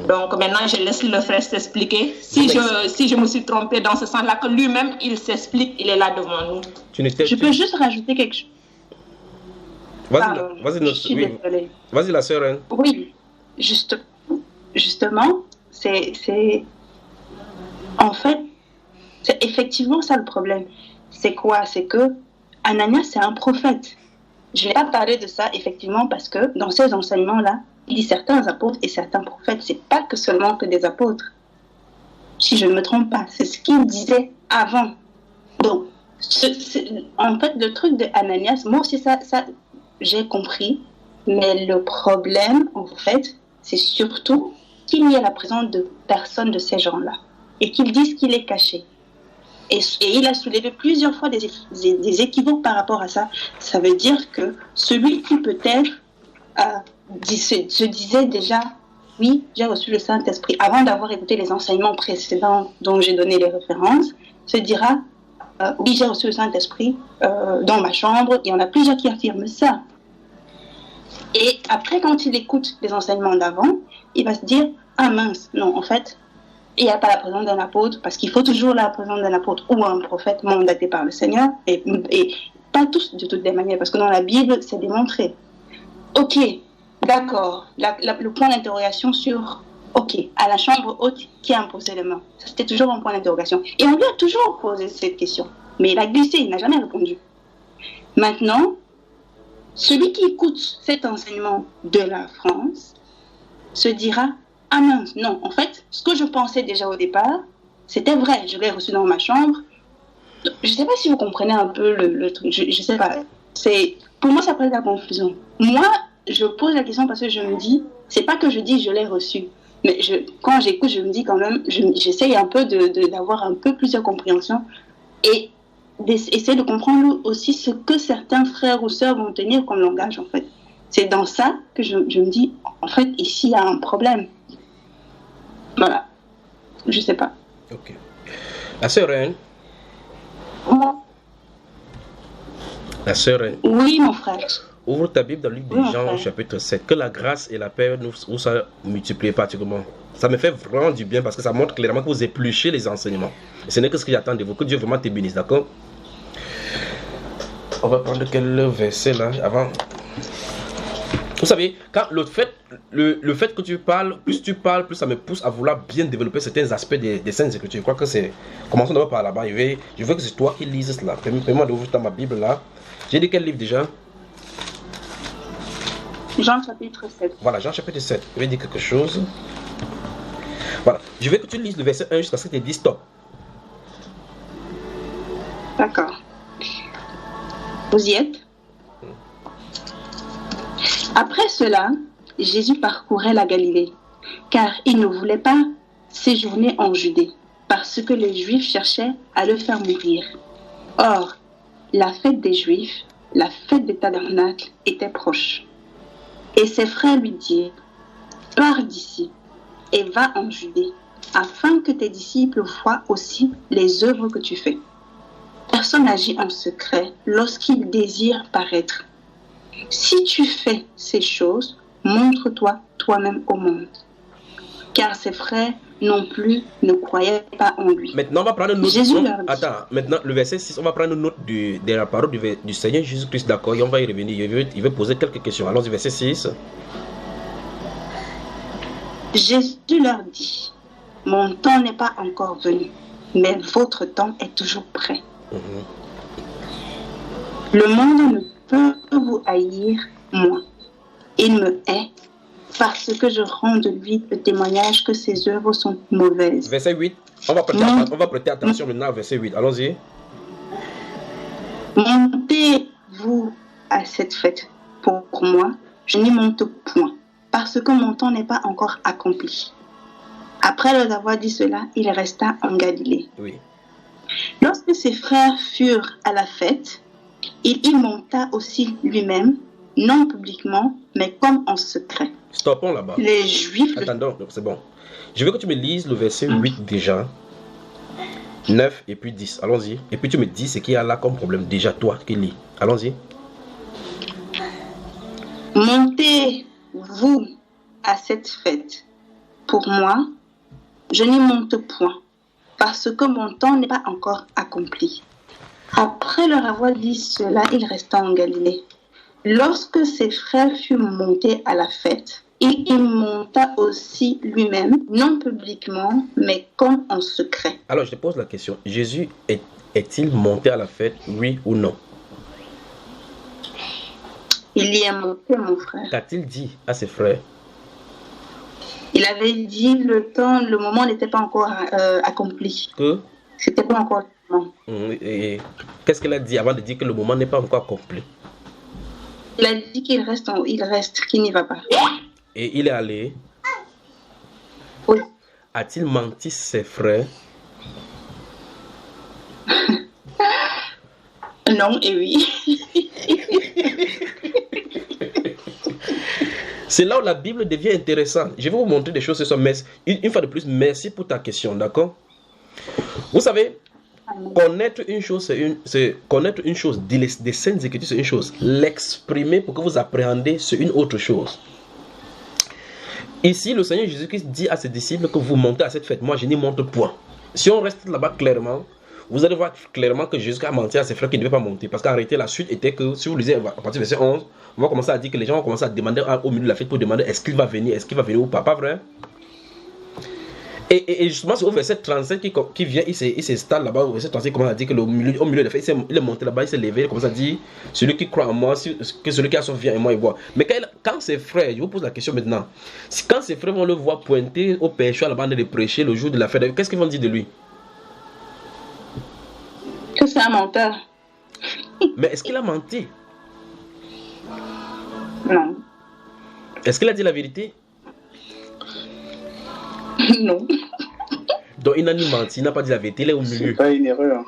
Donc, maintenant, je laisse le frère s'expliquer. Si je me suis trompée dans ce sens-là, que lui-même, il s'explique, il est là devant nous. Je peux juste rajouter quelque chose. Vas-y, la sœur. Hein. Oui, justement, c'est en fait, c'est effectivement ça le problème. C'est quoi? C'est que Ananias, c'est un prophète. Je n'ai pas parlé de ça, effectivement, parce que dans ces enseignements-là, il dit certains apôtres et certains prophètes. C'est pas que seulement que des apôtres. Si je ne me trompe pas, c'est ce qu'il disait avant. Donc, en fait, le truc de Ananias, moi aussi, ça j'ai compris. Mais le problème, en fait, c'est surtout qu'il y a la présence de personnes de ces gens-là et qu'ils disent qu'il est caché. Et il a soulevé plusieurs fois des équivoques par rapport à ça. Ça veut dire que celui qui peut-être se disait déjà, oui, j'ai reçu le Saint-Esprit, avant d'avoir écouté les enseignements précédents dont j'ai donné les références, se dira, oui, j'ai reçu le Saint-Esprit dans ma chambre. Il y en a plusieurs qui affirment ça. Et après, quand il écoute les enseignements d'avant, il va se dire, ah mince, non, en fait, il n'y a pas la présence d'un apôtre, parce qu'il faut toujours la présence d'un apôtre ou un prophète mandaté par le Seigneur, et pas tous de toutes les manières, parce que dans la Bible, c'est démontré. Ok, d'accord, le point d'interrogation sur, ok, à la chambre haute, qui a imposé les mains? Ça, c'était toujours un point d'interrogation. Et on lui a toujours posé cette question, mais il a glissé, il n'a jamais répondu. Maintenant, celui qui écoute cet enseignement de la France se dira, ah mince, non, en fait, ce que je pensais déjà au départ, c'était vrai, je l'ai reçu dans ma chambre. Je ne sais pas si vous comprenez un peu le truc, je ne sais pas. Pour moi, ça crée de la confusion. Moi, je pose la question parce que je me dis, c'est pas que je dis je l'ai reçu, mais quand j'écoute, je me dis quand même, j'essaye un peu d'avoir un peu plus de compréhension et d'essayer de comprendre aussi ce que certains frères ou sœurs vont tenir comme langage, en fait. C'est dans ça que je me dis, en fait, ici, il y a un problème. Voilà. Je sais pas. Ok. La sœur Reine. La sœur Reine. Oui, mon frère. Ouvre ta Bible dans le livre des Jean, chapitre 7. Que la grâce et la paix nous soient multipliées particulièrement. Ça me fait vraiment du bien parce que ça montre clairement que vous épluchez les enseignements. Et ce n'est que ce que j'attends de vous. Que Dieu vraiment te bénisse, d'accord? On va prendre quel verset là avant. Vous savez, quand le fait que tu parles, plus ça me pousse à vouloir bien développer certains aspects des Saintes Écritures. Je crois que c'est... Commençons d'abord par là-bas. Je veux que c'est toi qui lises cela. Permets-moi d'ouvrir ma Bible là. J'ai dit quel livre déjà? Jean chapitre 7. Voilà, Jean chapitre 7. Je vais dire quelque chose. Voilà. Je veux que tu lises le verset 1 jusqu'à ce que tu dises stop. D'accord. Vous y êtes? Après cela, Jésus parcourait la Galilée, car il ne voulait pas séjourner en Judée, parce parce que les Juifs cherchaient à le faire mourir. Or, la fête des Juifs, la fête des tabernacles, était proche. Et ses frères lui dirent, « Pars d'ici et va en Judée, afin que tes disciples voient aussi les œuvres que tu fais. » Personne n'agit en secret lorsqu'il désire paraître. Si tu fais ces choses, montre-toi toi-même au monde. Car ses frères non plus ne croyaient pas en lui. Maintenant, on va prendre une note. Jésus leur dit. Attends, maintenant, le verset 6, on va prendre une note de la parole du Seigneur Jésus-Christ, d'accord, et on va y revenir. Il veut poser quelques questions. Allons-y, verset 6. Jésus leur dit, « Mon temps n'est pas encore venu, mais votre temps est toujours prêt. Le monde ne peut vous haïr, moi. Il me hait parce que je rends de lui le témoignage que ses œuvres sont mauvaises. » Verset 8. On va prêter attention maintenant au verset 8. Allons-y. « Montez-vous à cette fête. Pour moi, je n'y monte point, parce que mon temps n'est pas encore accompli. » Après leur avoir dit cela, il resta en Galilée. Oui. Lorsque ses frères furent à la fête, il y monta aussi lui-même, non publiquement, mais comme en secret. Stoppons là-bas. Les Juifs... Attendons, c'est bon. Je veux que tu me lises le verset 8 déjà, 9 et puis 10. Allons-y. Et puis tu me dis ce qu'il y a là comme problème. Déjà, toi qui lis. Allons-y. Montez-vous à cette fête. Pour moi, je n'y monte point, parce que mon temps n'est pas encore accompli. Après leur avoir dit cela, il resta en Galilée. Lorsque ses frères furent montés à la fête, il y monta aussi lui-même, non publiquement, mais comme en secret. Alors je te pose la question, Jésus est-il monté à la fête, oui ou non? Il y est monté, mon frère. Qu'a-t-il dit à ses frères? Il avait dit le moment n'était pas encore accompli. Que? C'était pas encore le moment. Et qu'est-ce qu'il a dit avant de dire que le moment n'est pas encore accompli? Il a dit qu'il reste, qu'il n'y va pas. Et il est allé? Oui. A-t-il menti ses frères? Non et oui. C'est là où la Bible devient intéressante. Je vais vous montrer des choses ce soir. Mais une fois de plus, merci pour ta question, d'accord? Vous savez, connaître une chose, c'est connaître une chose, des saintes écritures, c'est une chose. L'exprimer pour que vous appréhendez, c'est une autre chose. Ici, le Seigneur Jésus-Christ dit à ses disciples que vous montez à cette fête. Moi, je n'y monte point. Si on reste là-bas clairement, vous allez voir clairement que Jésus a menti à ses frères qui ne devaient pas monter. Parce qu'en réalité, la suite était que, si vous lisez à partir du verset 11, on va commencer à dire que les gens vont commencer à demander au milieu de la fête pour demander est-ce qu'il va venir ou pas. Pas vrai? Et justement, c'est au verset 35 qui vient, il s'installe là-bas. Au verset 35, il commence à dire que au milieu de la fête, il est monté là-bas, il s'est levé, il commence à dire celui qui croit en moi, que celui qui a son vient et moi, il voit. Mais quand ses frères, je vous pose la question maintenant, quand ses frères vont le voir pointer au péché à la bande de prêcher le jour de la fête, qu'est-ce qu'ils vont dire de lui? Que c'est un menteur. Mais est-ce qu'il a menti? Non. Est-ce qu'il a dit la vérité? Non. Donc il n'a ni menti, il n'a pas dit la vérité, il est au milieu. C'est pas une erreur.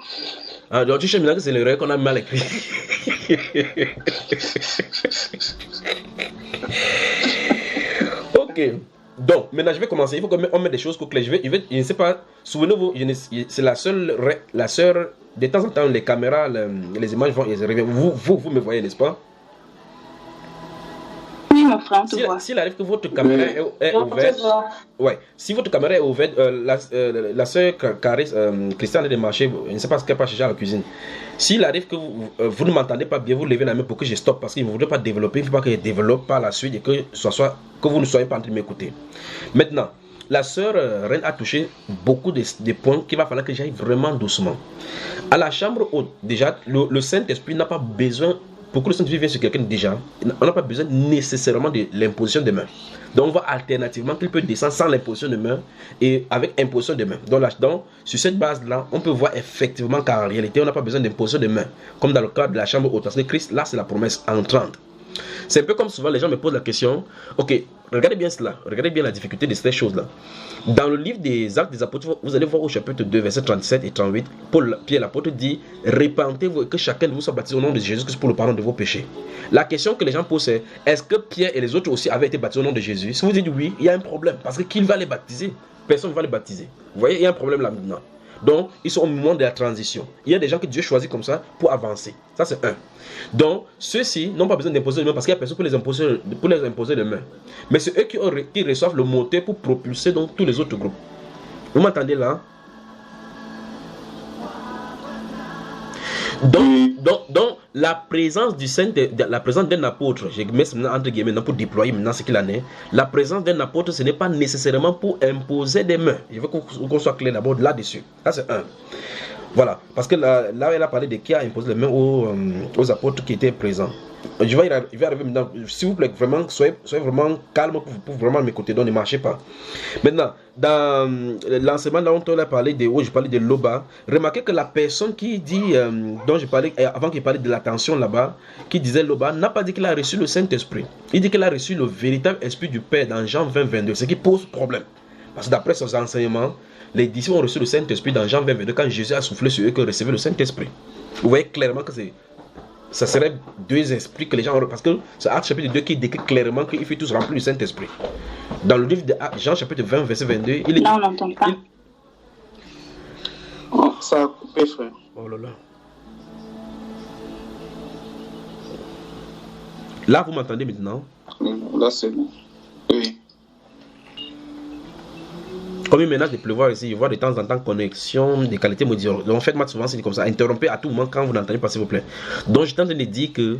Ah, donc tu sais maintenant que c'est l'erreur qu'on a mal écrit. Ok. Donc maintenant je vais commencer. Il faut qu'on mette des choses au clair. Je ne sais pas. Souvenez-vous, c'est la sœur. De temps en temps, les caméras, les images vont arriver. Vous me voyez, n'est-ce pas? Oui, mon frère, on te voit. S'il arrive que votre caméra est ouverte, ouais. Si votre caméra est ouverte, la sœur Christiane est marché, je ne sais pas ce qu'elle passe déjà à la cuisine. S'il arrive que vous ne m'entendez pas bien, vous levez la main pour que je stoppe parce qu'il ne voudrait pas développer. Il ne faut pas que je développe par la suite et que vous ne soyez pas en train de m'écouter. Maintenant, la sœur Reine a touché beaucoup de points qu'il va falloir que j'aille vraiment doucement. À la chambre haute, déjà, le Saint-Esprit n'a pas besoin, pour que le Saint-Esprit vienne sur quelqu'un déjà, on n'a pas besoin nécessairement de l'imposition de main. Donc on voit alternativement qu'il peut descendre sans l'imposition de main et avec imposition de main. Donc sur cette base-là, on peut voir effectivement qu'en réalité, on n'a pas besoin d'imposition de main, comme dans le cadre de la chambre haute. Parce que Christ, là, c'est la promesse entrante. C'est un peu comme souvent les gens me posent la question, ok, regardez bien cela, regardez bien la difficulté de ces choses-là. Dans le livre des Actes des Apôtres, vous allez voir au chapitre 2, versets 37 et 38, Pierre l'apôtre dit, répentez-vous et que chacun de vous soit baptisé au nom de Jésus-Christ pour le pardon de vos péchés. La question que les gens posent c'est, est-ce que Pierre et les autres aussi avaient été baptisés au nom de Jésus? Si vous dites oui, il y a un problème, parce que qui va les baptiser? Personne ne va les baptiser. Vous voyez, il y a un problème là maintenant. Donc, ils sont au moment de la transition. Il y a des gens que Dieu choisit comme ça pour avancer. Ça, c'est un. Donc, ceux-ci n'ont pas besoin d'imposer les mains parce qu'il y a personne pour les imposer les mains. Mais c'est eux qui reçoivent le moteur pour propulser donc tous les autres groupes. Vous m'entendez là? Donc, la présence du Saint, la présence d'un apôtre, je mets ça entre guillemets pour déployer maintenant ce qu'il en est. La présence d'un apôtre, ce n'est pas nécessairement pour imposer des mains. Je veux qu'on soit clair d'abord là-dessus. Ça, c'est un. Voilà, parce que là, elle a parlé de qui a imposé les mains aux apôtres qui étaient présents. Je vais arriver maintenant. S'il vous plaît, vraiment, soyez vraiment calme pour vraiment m'écouter, donc ne marchez pas. Maintenant, dans l'enseignement, là, on a parlé je parlais de Loba. Remarquez que la personne qui dit, dont je parlais, avant qu'il parlait de l'attention là-bas, qui disait Loba, n'a pas dit qu'il a reçu le Saint-Esprit. Il dit qu'il a reçu le véritable Esprit du Père dans Jean 20, 22, ce qui pose problème. Parce que d'après ses enseignements, les disciples ont reçu le Saint-Esprit dans Jean 20, 22, quand Jésus a soufflé sur eux qu'ils recevaient le Saint-Esprit. Vous voyez clairement que ça serait deux esprits que les gens ont, parce que c'est Actes chapitre 2 qui décrit clairement qu'il faut tous remplir du Saint-Esprit. Dans le livre de Jean chapitre 20, verset 22, il est... Là, on n'entend pas. Oh, ça a coupé, frère. Oh là là. Là, vous m'entendez maintenant? Là, c'est bon. Oui. Comme il menace de pleuvoir ici, je vois de temps en temps connexion, des qualités modérées. Donc faites-moi souvent, c'est comme ça. Interrompez à tout moment quand vous n'entendez pas, s'il vous plaît. Donc je suis en train de dire que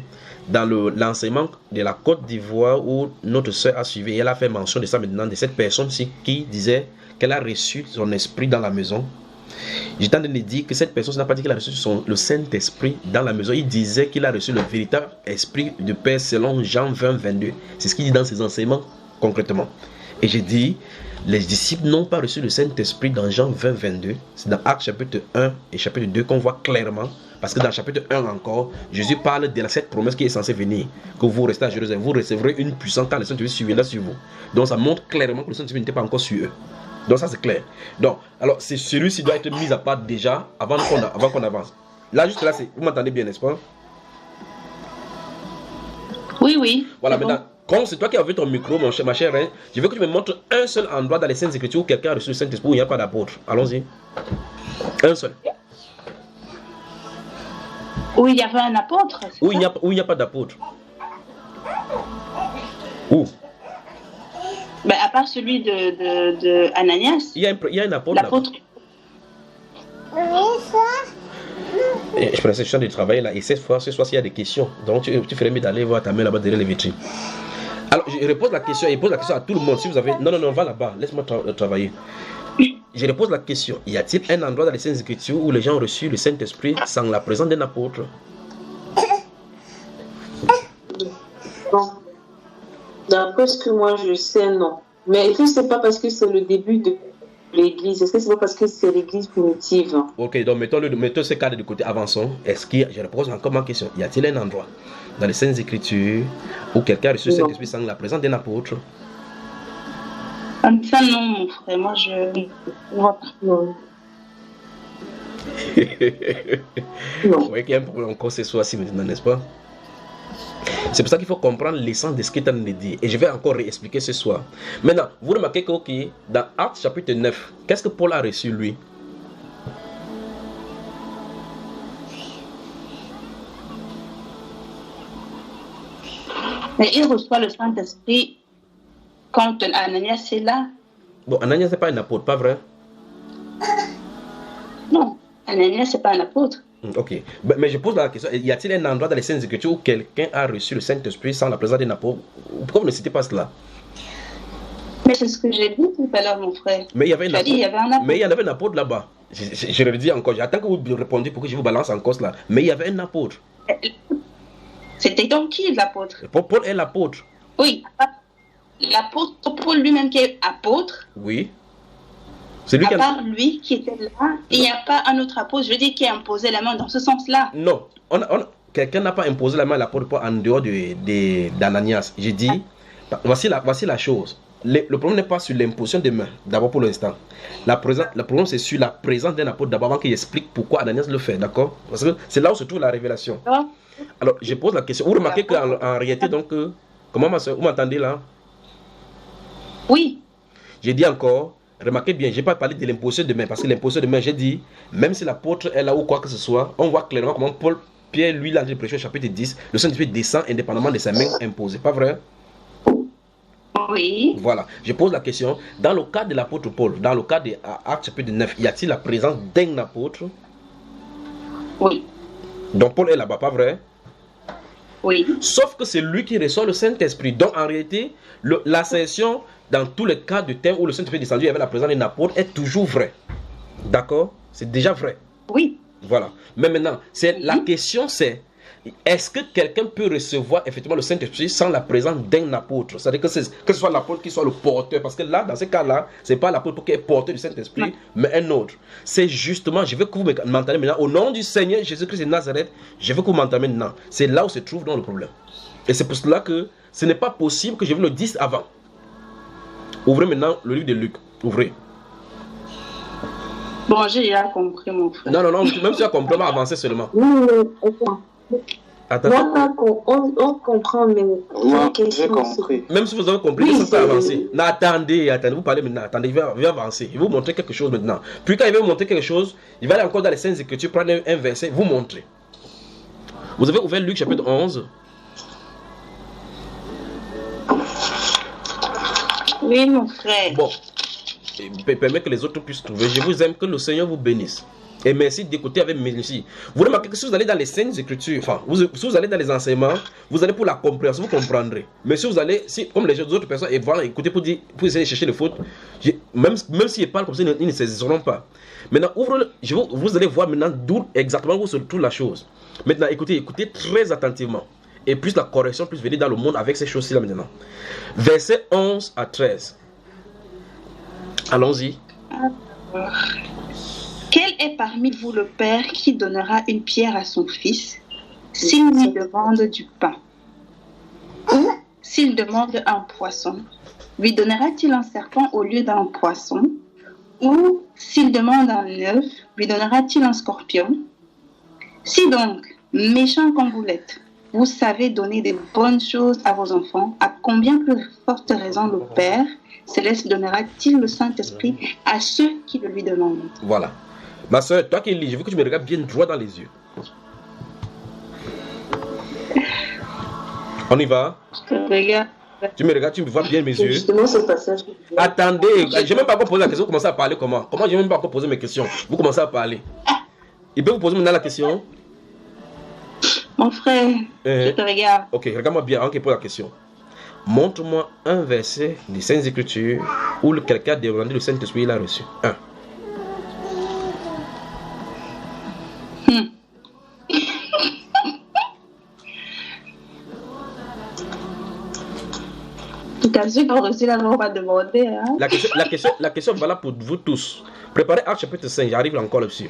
dans l'enseignement de la Côte d'Ivoire où notre soeur a suivi, et elle a fait mention de ça maintenant, de cette personne-ci qui disait qu'elle a reçu son esprit dans la maison. J'étais en train de dire que cette personne n'a pas dit qu'elle a reçu le Saint-Esprit dans la maison. Il disait qu'il a reçu le véritable esprit du Père selon Jean 20, 22. C'est ce qu'il dit dans ses enseignements concrètement. Et j'ai dit, les disciples n'ont pas reçu le Saint-Esprit dans Jean 20, 22. C'est dans Actes chapitre 1 et chapitre 2 qu'on voit clairement. Parce que dans le chapitre 1 encore, Jésus parle de cette promesse qui est censée venir. Que vous restez à Jérusalem, vous recevrez une puissance quand le Saint-Esprit suivra sur vous. Donc ça montre clairement que le Saint-Esprit n'était pas encore sur eux. Donc ça c'est clair. Donc, alors c'est celui-ci doit être mis à part déjà avant qu'on avance. Là, juste là, vous m'entendez bien, n'est-ce pas? Oui, oui. Voilà, maintenant. Bon. Comme c'est toi qui as vu ton micro, ma chère reine, je veux que tu me montres un seul endroit dans les Saintes Écritures où quelqu'un a reçu le Saint-Esprit où il n'y a pas d'apôtre. Allons-y. Un seul. Où il y avait un apôtre. Où il n'y a pas d'apôtre. Où? Ben, à part celui de Ananias. Il y a un apôtre. L'apôtre. Je pensais que je suis en train de travailler là. Et cette fois, ce soir, s'il y a des questions, donc tu ferais mieux d'aller voir ta main là-bas derrière les vitrines. Alors, je repose la question, et pose la question à tout le monde. Si vous avez... Non, va là-bas, laisse-moi travailler. Je repose la question. Y a-t-il un endroit dans les Saintes Écritures où les gens ont reçu le Saint-Esprit sans la présence d'un apôtre? Bon. D'après ce que moi je sais, non. Mais est-ce que c'est pas parce que c'est le début de l'église? Est-ce que c'est pas parce que c'est l'église primitive? Ok, donc mettons ce cadre de côté, avançons. Je repose encore ma question. Y a-t-il un endroit dans les Saintes Écritures où quelqu'un a reçu le Saint-Esprit sans la présence d'un apôtre? Comme ça, non, mon frère. Moi, je vois pas. Non. Vous voyez qu'il y a un problème encore ce soir-ci maintenant, n'est-ce pas? C'est pour ça qu'il faut comprendre l'essence de ce qu'il est en train de dire. Et je vais encore réexpliquer ce soir. Maintenant, vous remarquez que dans Actes chapitre 9, qu'est-ce que Paul a reçu lui? Mais il reçoit le Saint-Esprit quand Ananias est là. Bon, Ananias n'est pas un apôtre, pas vrai? Non, Ananias n'est pas un apôtre. Ok, mais je pose la question, y a-t-il un endroit dans les Saintes Écritures où quelqu'un a reçu le Saint-Esprit sans la présence d'un apôtre? Pourquoi vous ne citez pas cela? Mais c'est ce que j'ai dit tout à l'heure, mon frère. Mais il y avait un apôtre. Il y avait un apôtre. Mais il y avait un apôtre là-bas. Je le dis encore, j'attends que vous répondiez pour que je vous balance en cause là. Mais il y avait un apôtre. C'était donc qui l'apôtre? Paul est l'apôtre. Oui, l'apôtre Paul lui-même qui est apôtre. Oui. C'est lui à part lui qui était là, il n'y a pas un autre apôtre, je veux dire, qui a imposé la main dans ce sens-là. Non. quelqu'un n'a pas imposé la main à l'apôtre Paul en dehors d'Ananias. J'ai dit, voici la chose. Le problème n'est pas sur l'imposition des mains, d'abord pour l'instant. Le problème, c'est sur la présence d'un apôtre d'abord avant qu'il explique pourquoi Ananias le fait, d'accord? Parce que c'est là où se trouve la révélation. Alors, je pose la question. Vous remarquez qu'en réalité, donc, comment ma soeur, vous m'entendez là? Oui. J'ai dit encore, remarquez bien, je n'ai pas parlé de l'imposition de main, parce que l'imposition de main, j'ai dit, même si l'apôtre est là ou quoi que ce soit, on voit clairement comment Pierre, lui, l'a dit, prêché au chapitre 10, le Saint-Esprit descend indépendamment de sa main imposée. Pas vrai? Oui. Voilà. Je pose la question, dans le cas de l'apôtre Paul, dans le cas de Actes chapitre 9, y a-t-il la présence d'un apôtre? Oui. Donc Paul est là-bas, pas vrai? Oui. Sauf que c'est lui qui reçoit le Saint-Esprit. Donc en réalité, l'assertion dans tous les cas de thème où le Saint-Esprit est descendu, il y avait la présence d'un apôtre, est toujours vrai. D'accord? C'est déjà vrai. Oui. Voilà. Mais maintenant, la question c'est, est-ce que quelqu'un peut recevoir effectivement le Saint-Esprit sans la présence d'un apôtre? C'est-à-dire que ce soit l'apôtre qui soit le porteur. Parce que là, dans ce cas-là, ce n'est pas l'apôtre qui est porteur du Saint-Esprit, mais un autre. C'est justement, je veux que vous m'entendez maintenant, au nom du Seigneur Jésus-Christ de Nazareth, je veux que vous m'entendez maintenant. C'est là où se trouve dans le problème. Et c'est pour cela que ce n'est pas possible que je vous le dise avant. Ouvrez maintenant le livre de Luc. Ouvrez. Bon, j'ai déjà compris, mon frère. Non, même si tu as compris, on va avancer seulement. Attends. On comprend, mais moi, j'ai compris. Même si vous avez compris, ça peut avancer. Non, attendez, vous parlez maintenant. Attendez, il va avancer. Il va vous montrer quelque chose maintenant. Puis quand il va vous montrer quelque chose, il va aller encore dans les Saintes Écritures, prendre un verset, vous montrer. Vous avez ouvert Luc chapitre 11. Oui, mon frère. Bon, permet que les autres puissent trouver. Je vous aime, que le Seigneur vous bénisse. Et merci d'écouter avec merci. Vous remarquez que si vous allez dans les Saintes Écritures, enfin, si vous allez dans les enseignements, vous allez pour la compréhension, vous comprendrez. Mais si vous allez, comme les autres personnes, et vont écouter pour essayer de chercher les fautes, même s'ils parlent comme ça, ils ne saisiront pas. Maintenant, vous allez voir maintenant d'où exactement où se trouve la chose. Maintenant, écoutez très attentivement. Et plus la correction puisse venir dans le monde avec ces choses-ci là maintenant. Versets 11 à 13. Allons-y. Quel est parmi vous le père qui donnera une pierre à son fils s'il lui demande du pain? Ou s'il demande un poisson, lui donnera-t-il un serpent au lieu d'un poisson? Ou s'il demande un œuf, lui donnera-t-il un scorpion? Si donc, méchant comme vous l'êtes, vous savez donner des bonnes choses à vos enfants, à combien plus forte raison le Père Céleste donnera-t-il le Saint-Esprit à ceux qui le lui demandent? Voilà. Ma soeur, toi qui lis, je veux que tu me regardes bien droit dans les yeux. On y va? Je te regarde. Tu me regardes, tu me vois bien mes yeux. Justement, ce passage. Attendez, je n'ai même pas encore posé la question, vous commencez à parler comment? Comment je n'ai même pas encore posé mes questions? Vous commencez à parler. Il peut vous poser maintenant la question? Mon frère, je te regarde. Ok, regarde-moi bien, avant qu'il pose la question. Montre-moi un verset des Saintes Écritures où quelqu'un a demandé le Saint-Esprit, il a reçu. Un. Ceux qui ont reçu la on va demander. Hein? La question est valable pour vous tous. Préparez Actes chapitre 5, j'arrive encore là-dessus.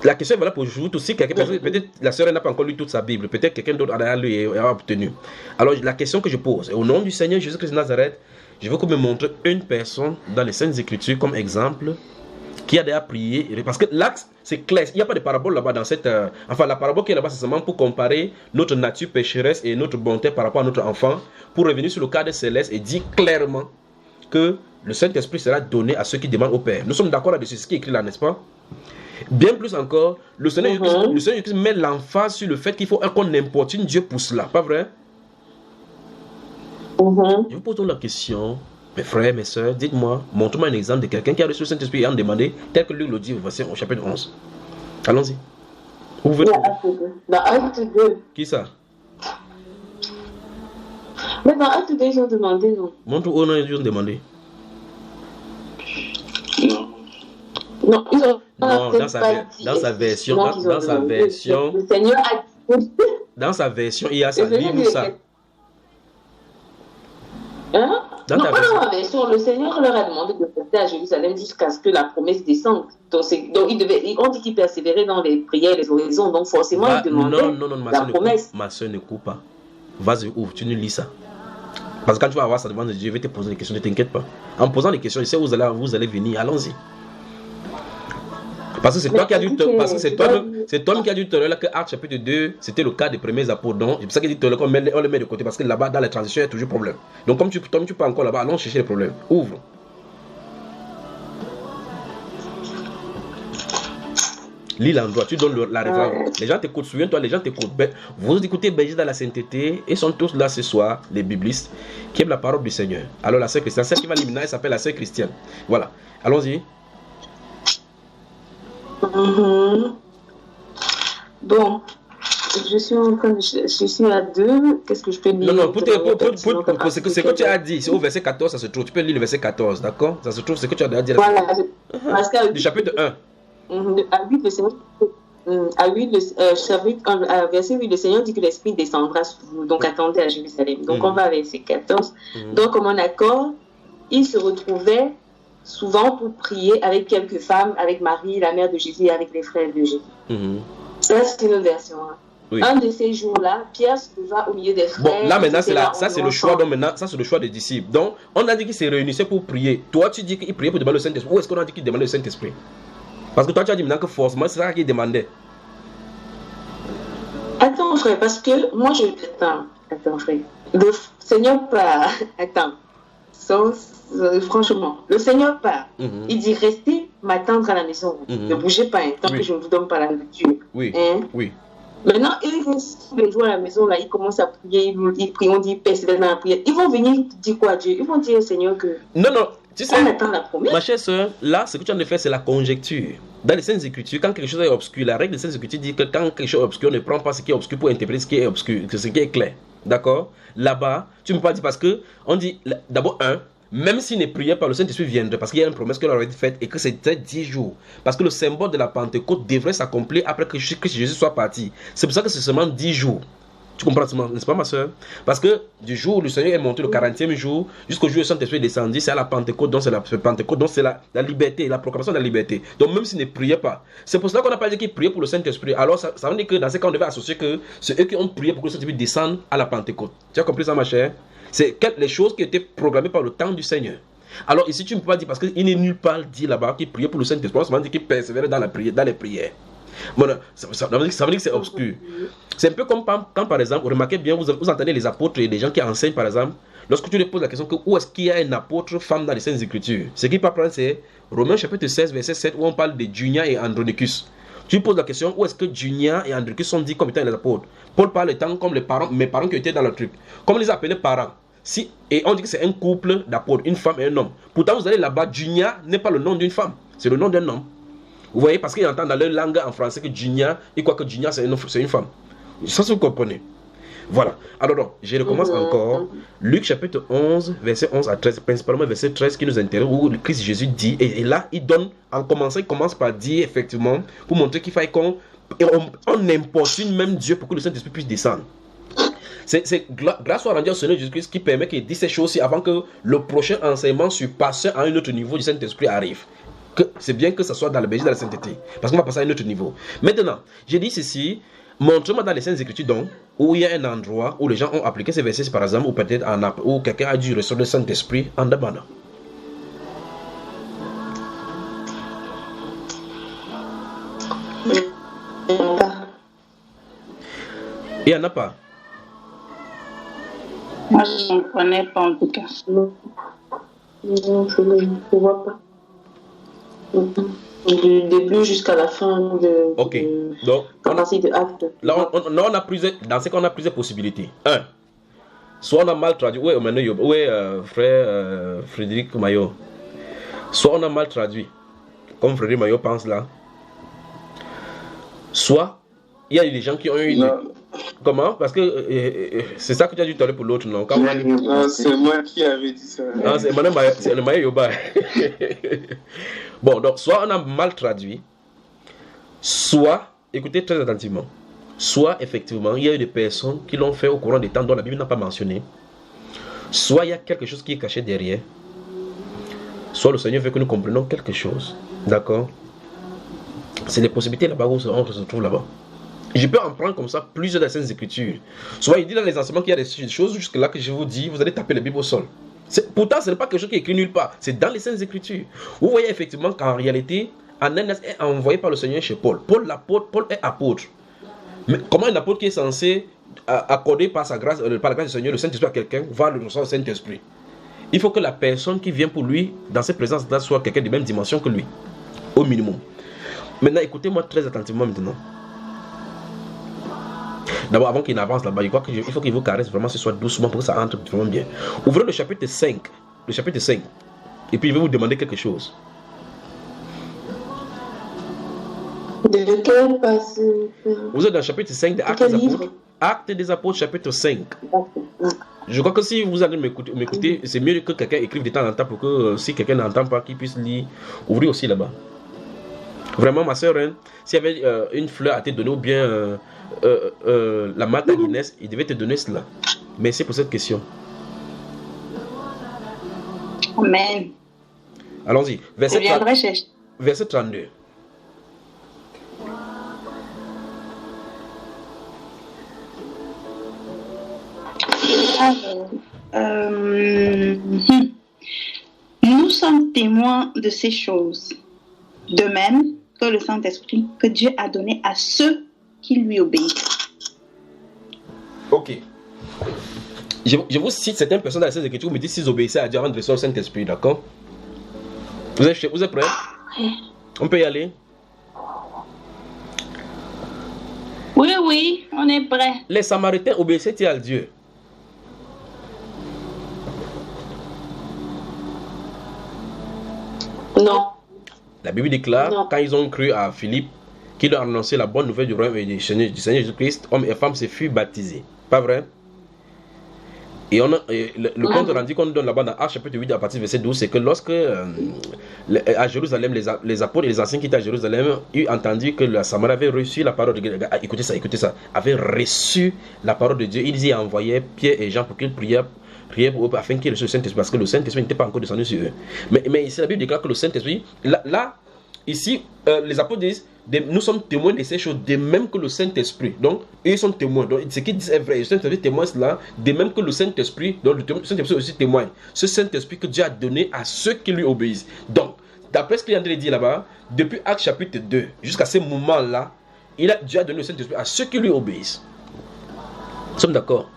La question est valable pour vous tous. Si quelqu'un, peut-être la sœur n'a pas encore lu toute sa Bible, peut-être quelqu'un d'autre a lu et a obtenu. Alors la question que je pose, au nom du Seigneur Jésus-Christ de Nazareth, je veux que vous me montrez une personne dans les Saintes Écritures comme exemple qui a déjà prié, parce que l'axe c'est clair, il n'y a pas de parabole là-bas dans cette... enfin la parabole qui est là-bas c'est seulement pour comparer notre nature pécheresse et notre bonté par rapport à notre enfant, pour revenir sur le cadre céleste et dire clairement que le Saint-Esprit sera donné à ceux qui demandent au Père. Nous sommes d'accord là-dessus, c'est ce qui est écrit là, n'est-ce pas? Bien plus encore, le Seigneur Jésus met l'emphase sur le fait qu'il faut qu'on importune Dieu pour cela, pas vrai? Je vous pose donc la question... Mes frères, mes soeurs, dites-moi, montre-moi un exemple de quelqu'un qui a reçu le Saint-Esprit et en demandé, tel que Luc le dit au chapitre 11. Allons-y. Où vous dans Acte 2. Qui ça? Mais dans Acte 2, ils ont demandé, non? Montre où ils ont demandé. Non, ils ont non, dans sa version. Dans sa version. Le Seigneur a dit. Dans sa version, il y a ça. Livre ça. Hein? Non, pas dans la version. Le Seigneur leur a demandé de rester à Jérusalem jusqu'à ce que la promesse descende. Donc on dit qu'ils persévéraient dans les prières et les oraisons. Donc forcément, ils demandaient la promesse. Ma soeur, ne coupe pas. Vas-y, ouvre, tu ne lis ça. Parce que quand tu vas avoir ça devant Dieu, je vais te poser des questions, ne t'inquiète pas. En posant des questions, je sais où vous allez venir, allons-y. Parce que c'est toi qui as dit, parce que c'est toi qui as dit tout à l'heure que Actes chapitre 2, c'était le cas des premiers apôtres. Donc, c'est pour ça qu'il dit tout à l'heure qu'on le met de côté, parce que là-bas, dans la transition, il y a toujours problème. Donc, comme tu peux encore là-bas, allons chercher les problèmes. Ouvre. Lis l'endroit, tu donnes la référence. Les gens t'écoutent, souviens-toi, les gens t'écoutent. Vous écoutez Berger dans la sainteté, et sont tous là ce soir, les biblistes, qui aiment la parole du Seigneur. Alors la sœur Christiane, celle qui va l'imiter, elle s'appelle la sœur Christiane. Voilà, allons-y. Bon, je suis à 2. Qu'est-ce que je peux lire? Non, ce que tu as dit, c'est au verset 14, ça se trouve. Tu peux lire le verset 14, d'accord? Ça se trouve, c'est ce que tu as dit. Voilà, parce qu'à du chapitre 1. À 8, le Seigneur, verset 8, le Seigneur dit que l'Esprit descendra sur vous. Donc, attendez à Jérusalem. Donc, on va à verset 14. Donc, comme un accord, il se retrouvait souvent pour prier avec quelques femmes, avec Marie, la mère de Jésus, et avec les frères de Jésus. Ça, c'est une version. Oui. Un de ces jours-là, Pierre se leva au milieu des frères. Bon, là maintenant, ça c'est le choix. Donc maintenant, ça c'est le choix des disciples. Donc, on a dit qu'ils se réunissaient pour prier. Toi, tu dis qu'ils priaient pour demander le Saint-Esprit. Où est-ce qu'on a dit qu'ils demandaient le Saint-Esprit? Parce que toi, tu as dit maintenant que forcément, c'est ça qu'ils demandaient. Attends, frère, parce que moi, Attends, frère. Le Seigneur part. Attends. Franchement, le Seigneur part. Il dit restez m'attendre à la maison. Ne bougez pas tant que je ne vous donne pas la nourriture. Oui. Oui. Maintenant, ils vont les jours à la maison, là, ils commencent à prier, ils prient, on dit persévérer dans la prière. Ils vont venir dire quoi à Dieu? Ils vont dire au Seigneur que. Non, tu sais, on attend la promesse. Ma chère soeur, là, ce que tu as de faire, c'est la conjecture. Dans les Saintes Écritures, quand quelque chose est obscur, la règle des Saintes Écritures dit que quand quelque chose est obscur, on ne prend pas ce qui est obscur pour interpréter ce qui est obscur, ce qui est clair. D'accord? Là-bas, tu ne peux pas dire parce que on dit d'abord même s'il ne priait pas, le Saint-Esprit viendrait parce qu'il y a une promesse que leur avait été faite et que c'était 10 jours. Parce que le symbole de la Pentecôte devrait s'accomplir après que Christ Jésus soit parti. C'est pour ça que c'est seulement 10 jours. Tu comprends, n'est-ce pas, ma soeur? Parce que du jour où le Seigneur est monté le 40e jour jusqu'au jour où le Saint-Esprit est descendu, c'est à la Pentecôte, donc c'est la Pentecôte, donc c'est la liberté, la proclamation de la liberté. Donc même s'il ne priait pas, c'est pour cela qu'on n'a pas dit qu'il priait pour le Saint-Esprit. Alors ça veut dire que dans ce cas, on devait associer que c'est eux qui ont prié pour que le Saint-Esprit descende à la Pentecôte. Tu as compris ça, ma chère? C'est les choses qui étaient programmées par le temps du Seigneur. Alors ici, tu ne peux pas dire, parce qu'il n'est nulle part dit là-bas qu'il priait pour le Saint-Esprit, on dit qu'il persévérait dans les prières. Bon, ça veut dire que c'est obscur. C'est un peu comme quand, par exemple, remarquez bien, vous entendez les apôtres et les gens qui enseignent, par exemple, lorsque tu leur poses la question que où est-ce qu'il y a un apôtre femme dans les Saintes Écritures, ce qu'il peut prendre, c'est Romains chapitre 16, verset 7, où on parle de Junia et Andronicus. Tu poses la question, où est-ce que Junia et Andronicus sont dit comme étant les apôtres? Paul parle étant comme mes parents qui étaient dans le truc. Comme les appelait parents. Et on dit que c'est un couple d'apôtres, une femme et un homme. Pourtant, vous allez là-bas, Junia n'est pas le nom d'une femme, c'est le nom d'un homme. Vous voyez, parce qu'ils entendent dans leur langue en français que Junia, ils croient que Junia c'est une femme. Ça, vous comprenez. Voilà. Alors, donc, je recommence encore. Luc chapitre 11, verset 11 à 13, principalement verset 13 qui nous intéresse, où le Christ Jésus dit, et là, il donne, il commence par dire, effectivement, pour montrer qu'il faille qu'on importune même Dieu pour que le Saint-Esprit puisse descendre. C'est grâce au rendu au Seigneur Jésus-Christ qui permet qu'il dise ces choses-ci avant que le prochain enseignement sur passer à un autre niveau du Saint-Esprit arrive. C'est bien que ça soit dans le berger de la sainteté, parce qu'on va passer à un autre niveau. Maintenant, j'ai dit ceci, montre-moi dans les Saintes Écritures donc, où il y a un endroit où les gens ont appliqué ces versets par exemple, ou peut-être où quelqu'un a dû recevoir le Saint-Esprit en demandant. Il n'y en a pas. Moi, je ne connais pas en tout cas. Non, je ne vois pas. Du début jusqu'à la fin de. Ok. Donc, de acte. Là, on a plusieurs. Dans ce cas, on a plusieurs possibilités. Un, soit on a mal traduit. Où est frère Frédéric Maillot? Soit on a mal traduit, comme Frédéric Maillot pense là. Soit il y a des gens qui ont eu. Comment? Parce que c'est ça que tu as dit tout à l'heure pour l'autre, non? Non, c'est moi qui avais dit ça. Ah, c'est le Maillot Yoba. Bon, donc, soit on a mal traduit, soit, écoutez très attentivement, soit, effectivement, il y a eu des personnes qui l'ont fait au courant des temps dont la Bible n'a pas mentionné, Soit il y a quelque chose qui est caché derrière, soit le Seigneur veut que nous comprenions quelque chose. D'accord? C'est les possibilités là-bas où on se trouve là-bas. Je peux en prendre comme ça plusieurs des Saintes Écritures. Soit il dit dans les enseignements qu'il y a des choses jusque-là que je vous dis, vous allez taper la Bible au sol. Pourtant, ce n'est pas quelque chose qui est écrit nulle part. C'est dans les Saintes Écritures. Vous voyez effectivement qu'en réalité, Ananias est envoyé par le Seigneur chez Paul. Paul est apôtre. Mais comment un apôtre qui est censé accorder par la grâce du Seigneur le Saint-Esprit à quelqu'un va le recevoir le Saint-Esprit? Il faut que la personne qui vient pour lui dans cette présence-là soit quelqu'un de même dimension que lui. Au minimum. Maintenant, écoutez-moi très attentivement maintenant. D'abord, avant qu'il n'avance là-bas, il faut qu'il vous caresse vraiment ce soir doucement pour que ça entre vraiment bien. Ouvrez le chapitre 5. Le chapitre 5. Et puis, je vais vous demander quelque chose. De quel passage? Vous êtes dans le chapitre 5 des Actes des Apôtres. Actes des Apôtres, chapitre 5. Je crois que si vous allez m'écouter, c'est mieux que quelqu'un écrive de temps en temps pour que si quelqu'un n'entend pas, qu'il puisse lire. Ouvrez aussi là-bas. Vraiment, ma soeur, hein, s'il y avait une fleur à te donner ou bien la Malta Guinness, il devait te donner cela. Merci pour cette question. Amen. Allons-y. Verset 32. Nous sommes témoins de ces choses, de même que le Saint-Esprit que Dieu a donné à ceux qui lui obéissent. Ok. Je vous cite certaines personnes dans ces écritures qui me disent s'ils obéissaient à Dieu avant de recevoir le Saint-Esprit, d'accord? Vous êtes prêts? On peut y aller? Oui, on est prêts. Les Samaritains obéissaient-ils à Dieu? Non. La Bible déclare, quand ils ont cru à Philippe, qui leur a annoncé la bonne nouvelle du royaume et du Seigneur Jésus-Christ, hommes et femmes se furent baptisés. Pas vrai? Et le compte rendu qu'on donne là-bas dans Actes chapitre 8 à partir du verset 12, c'est que lorsque à Jérusalem, les apôtres et les anciens qui étaient à Jérusalem eurent entendu que la Samarie avait reçu la parole de Dieu, écoutez ça, avait reçu la parole de Dieu, ils y envoyaient Pierre et Jean pour qu'ils priaient pour eux afin qu'ils reçoivent le Saint-Esprit, parce que le Saint-Esprit n'était pas encore descendu sur eux. Mais ici, la Bible déclare que le Saint-Esprit, ici, les apôtres disent, nous sommes témoins de ces choses, de même que le Saint-Esprit. Donc, ils sont témoins. Donc, ce qu'ils disent est vrai. Le Saint-Esprit témoigne cela, de même que le Saint-Esprit, donc le Saint-Esprit aussi témoigne. Ce Saint-Esprit que Dieu a donné à ceux qui lui obéissent. Donc, d'après ce qu'il est en train de dire là-bas, depuis Actes chapitre 2, jusqu'à ce moment-là, Dieu a donné le Saint-Esprit à ceux qui lui obéissent. Nous sommes d'accord?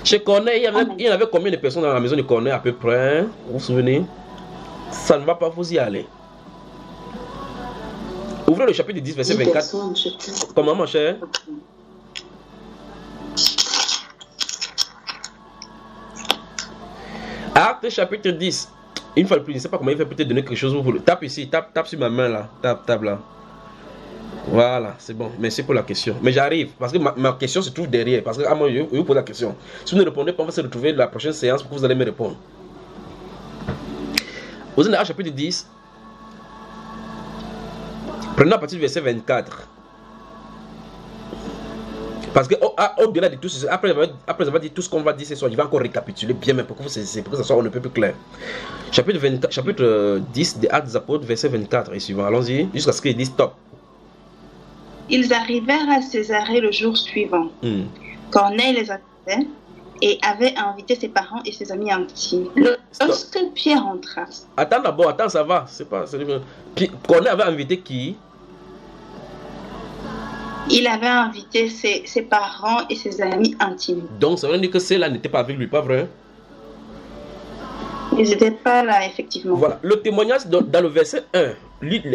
Chez Corneille, il y avait combien de personnes dans la maison de Corneille à peu près? Vous vous souvenez? Ça ne va pas vous y aller. Ouvrez le chapitre 10, verset 24. Comment, mon cher? Acte chapitre 10. Une fois de plus, je ne sais pas comment il fait peut-être donner quelque chose. Vous tape ici, tape sur ma main là. Tape là. Voilà, c'est bon. Merci pour la question. Mais j'arrive, parce que ma question se trouve derrière. Parce que moi, je vous pose la question. Si vous ne répondez pas, on va se retrouver la prochaine séance pour que vous allez me répondre. Vous êtes dans Acte chapitre 10. Prenons à partir du verset 24. Parce que au-delà de tout ceci, après avoir dit tout ce qu'on va dire ce soir, je vais encore récapituler bien, mais pour que ça soit un peu plus clair. Chapitre 10 des Actes des Apôtres, verset 24 et suivant. Allons-y, jusqu'à ce qu'ils disent stop. Ils arrivèrent à Césarée le jour suivant. Corneille les attendait et avait invité ses parents et ses amis intimes. Lorsque Pierre entra. Attends d'abord, ça va. Corneille avait invité qui? Il avait invité ses parents et ses amis intimes. Donc ça veut dire que ceux-là n'étaient pas avec lui, pas vrai? Ils n'étaient pas là, effectivement. Voilà, le témoignage dans le verset 1.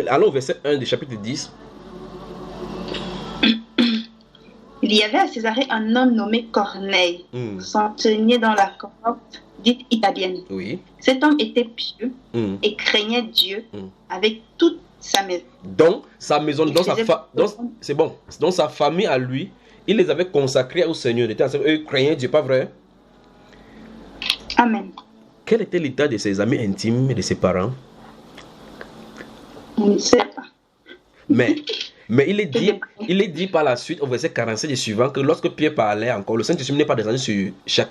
Allons au verset 1 du chapitre 10. Il y avait à Césarée un homme nommé Corneille, centenier dans la cohorte dite italienne. Oui. Cet homme était pieux et craignait Dieu avec toute sa maison. Donc, sa maison, c'est bon. Donc, sa famille à lui, il les avait consacrés au Seigneur. Eux craignaient Dieu, pas vrai? Amen. Quel était l'état de ses amis intimes et de ses parents? On ne sait pas. Mais Mais il est dit par la suite, au verset 47 et suivant, que lorsque Pierre parlait encore, le Saint-Esprit n'est pas descendu sur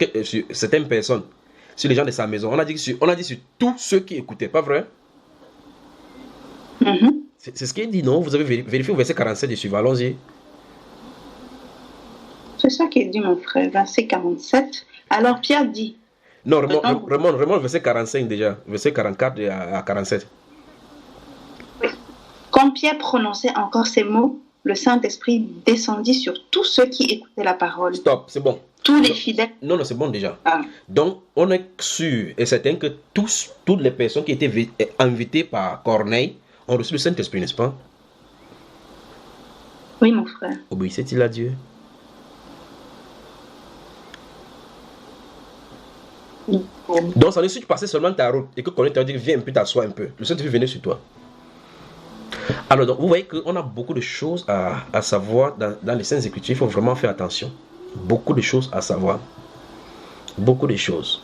certaines personnes, sur les gens de sa maison. On a dit sur tous ceux qui écoutaient, pas vrai? C'est ce qu'il dit, non? Vous avez vérifié au verset 47 et suivant, allons-y. C'est ça qu'il dit, mon frère, verset 47. Alors Pierre dit... Non, remonte verset 45 déjà, verset 44 à 47. Quand Pierre prononçait encore ces mots, le Saint-Esprit descendit sur tous ceux qui écoutaient la parole. Stop, c'est bon. Tous les fidèles... Non, c'est bon déjà. Donc, on est sûr et certain que toutes les personnes qui étaient invitées par Corneille ont reçu le Saint-Esprit, n'est-ce pas? Oui, mon frère. Obéissait-il à Dieu? Donc, ça ne suit passer seulement ta route et que Corneille t'a dit viens un peu, t'assois un peu. Le Saint-Esprit venait sur toi. Alors, donc, vous voyez qu'on a beaucoup de choses à savoir dans les Saintes Écritures. Il faut vraiment faire attention. Beaucoup de choses à savoir. Beaucoup de choses.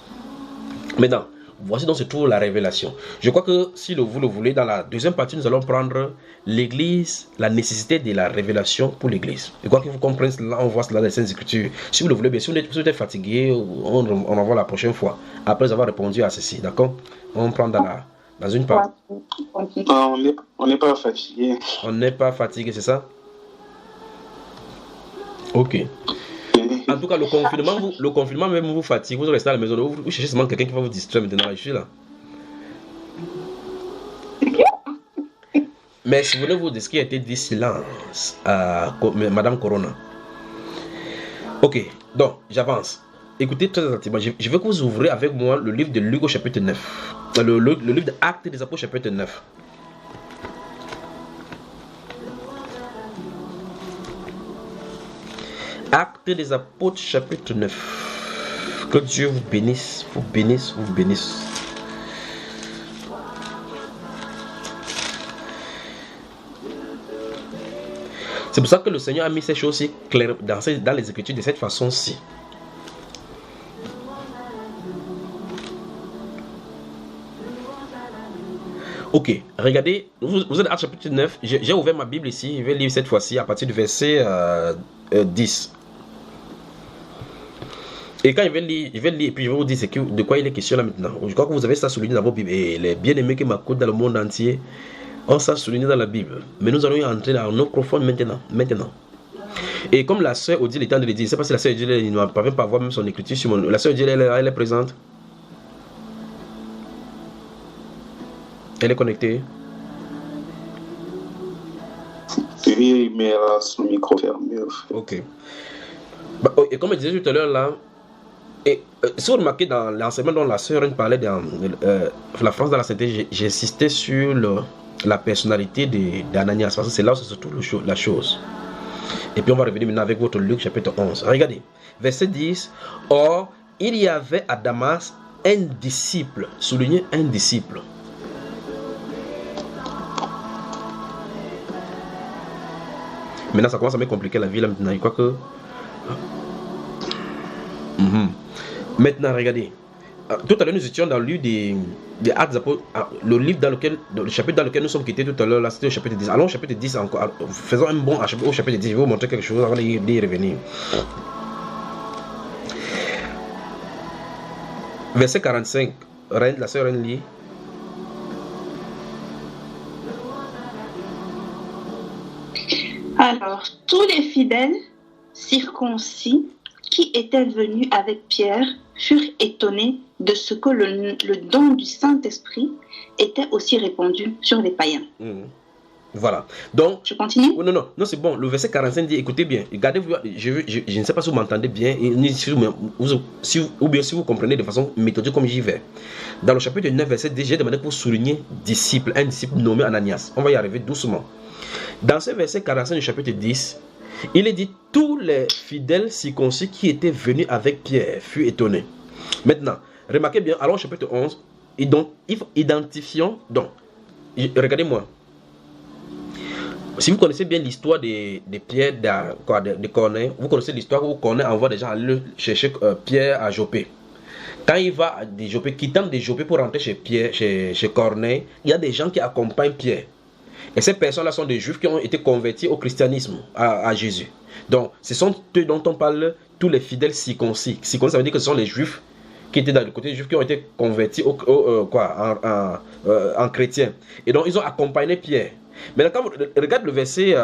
Maintenant, voici donc se trouve la révélation. Je crois que si vous le voulez, dans la deuxième partie, nous allons prendre l'Église, la nécessité de la révélation pour l'Église. Je crois que vous comprenez cela, on voit cela dans les Saintes Écritures. Si vous le voulez, bien, si vous êtes fatigué, on en voit la prochaine fois. Après avoir répondu à ceci, d'accord? On prend dans une partie. On n'est pas fatigué. On n'est pas fatigué, c'est ça? Ok. En tout cas, le confinement même vous fatigue. Vous restez à la maison, vous cherchez seulement quelqu'un qui va vous distraire maintenant. Je suis là. Mais si vous voulez vous dire ce qui a été dit silence à Madame Corona. Ok, donc j'avance. Écoutez très attentivement. Je veux que vous ouvrez avec moi le livre de Luc au chapitre 9. Le livre d'Actes des Apôtres chapitre 9. Actes des Apôtres chapitre 9. Que Dieu vous bénisse, vous bénisse, vous bénisse. C'est pour ça que le Seigneur a mis ces choses si claires dans les Écritures de cette façon-ci. Ok, regardez, vous êtes à chapitre 9, j'ai ouvert ma Bible ici, je vais lire cette fois-ci à partir du verset 10. Et quand je vais lire, et puis je vais vous dire de quoi il est question là maintenant. Je crois que vous avez ça souligné dans vos Bibles. Et les bien-aimés qui m'écoutent dans le monde entier ont ça souligné dans la Bible. Mais nous allons y entrer dans nos profondes maintenant. Et comme la sœur Odile est en train de le dire, je ne sais pas si la sœur Odile ne parvient pas à voir même son écriture sur la sœur Odile, elle est présente. Elle est connectée. Oui, mais elle a son micro fermé. Ok. Et comme je disais tout à l'heure là, si vous remarquez dans l'enseignement dont la sœur parlait dans la France dans la sainteté, j'insistais sur la personnalité d'Ananias, parce que c'est là où se trouve la chose. Et puis on va revenir maintenant avec votre Luc chapitre 11. Regardez, verset 10. Or, il y avait à Damas un disciple, soulignez un disciple. Maintenant, ça commence à me compliquer la vie là maintenant. Je crois que... Maintenant, regardez. Tout à l'heure, nous étions dans le livre des Actes des Apôtres, le livre le chapitre dans lequel nous sommes quittés tout à l'heure, là, c'était au chapitre 10. Allons au chapitre 10 encore. Faisons un bond au chapitre 10. Je vais vous montrer quelque chose avant d'y revenir. Verset 45. La sœur Reine lit. Alors, tous les fidèles circoncis qui étaient venus avec Pierre furent étonnés de ce que le don du Saint-Esprit était aussi répandu sur les païens. Voilà. Donc, je continue? Non, c'est bon. Le verset 45 dit, écoutez bien, regardez-vous, je ne sais pas si vous m'entendez bien, ou bien si vous comprenez de façon méthodique comme j'y vais. Dans le chapitre 9, verset 10, j'ai demandé pour souligner disciple, un disciple nommé Ananias. On va y arriver doucement. Dans ce verset 45 du chapitre 10, il est dit, tous les fidèles circoncis qui étaient venus avec Pierre furent étonnés. Maintenant, remarquez bien, allons au chapitre 11, et donc, identifions, donc, regardez-moi. Si vous connaissez bien l'histoire de Pierre, de Corneille, vous connaissez l'histoire où Corneille envoie des gens aller chercher Pierre à Joppé. Quand il va à Joppé, quittant de Joppé pour rentrer chez Corneille, il y a des gens qui accompagnent Pierre. Et ces personnes-là sont des juifs qui ont été convertis au christianisme, à Jésus. Donc, ce sont eux dont on parle, tous les fidèles circoncis. Circoncis, ça veut dire que ce sont les juifs qui étaient dans le côté juif, qui ont été convertis en chrétiens. Et donc, ils ont accompagné Pierre. Maintenant, quand on regarde le verset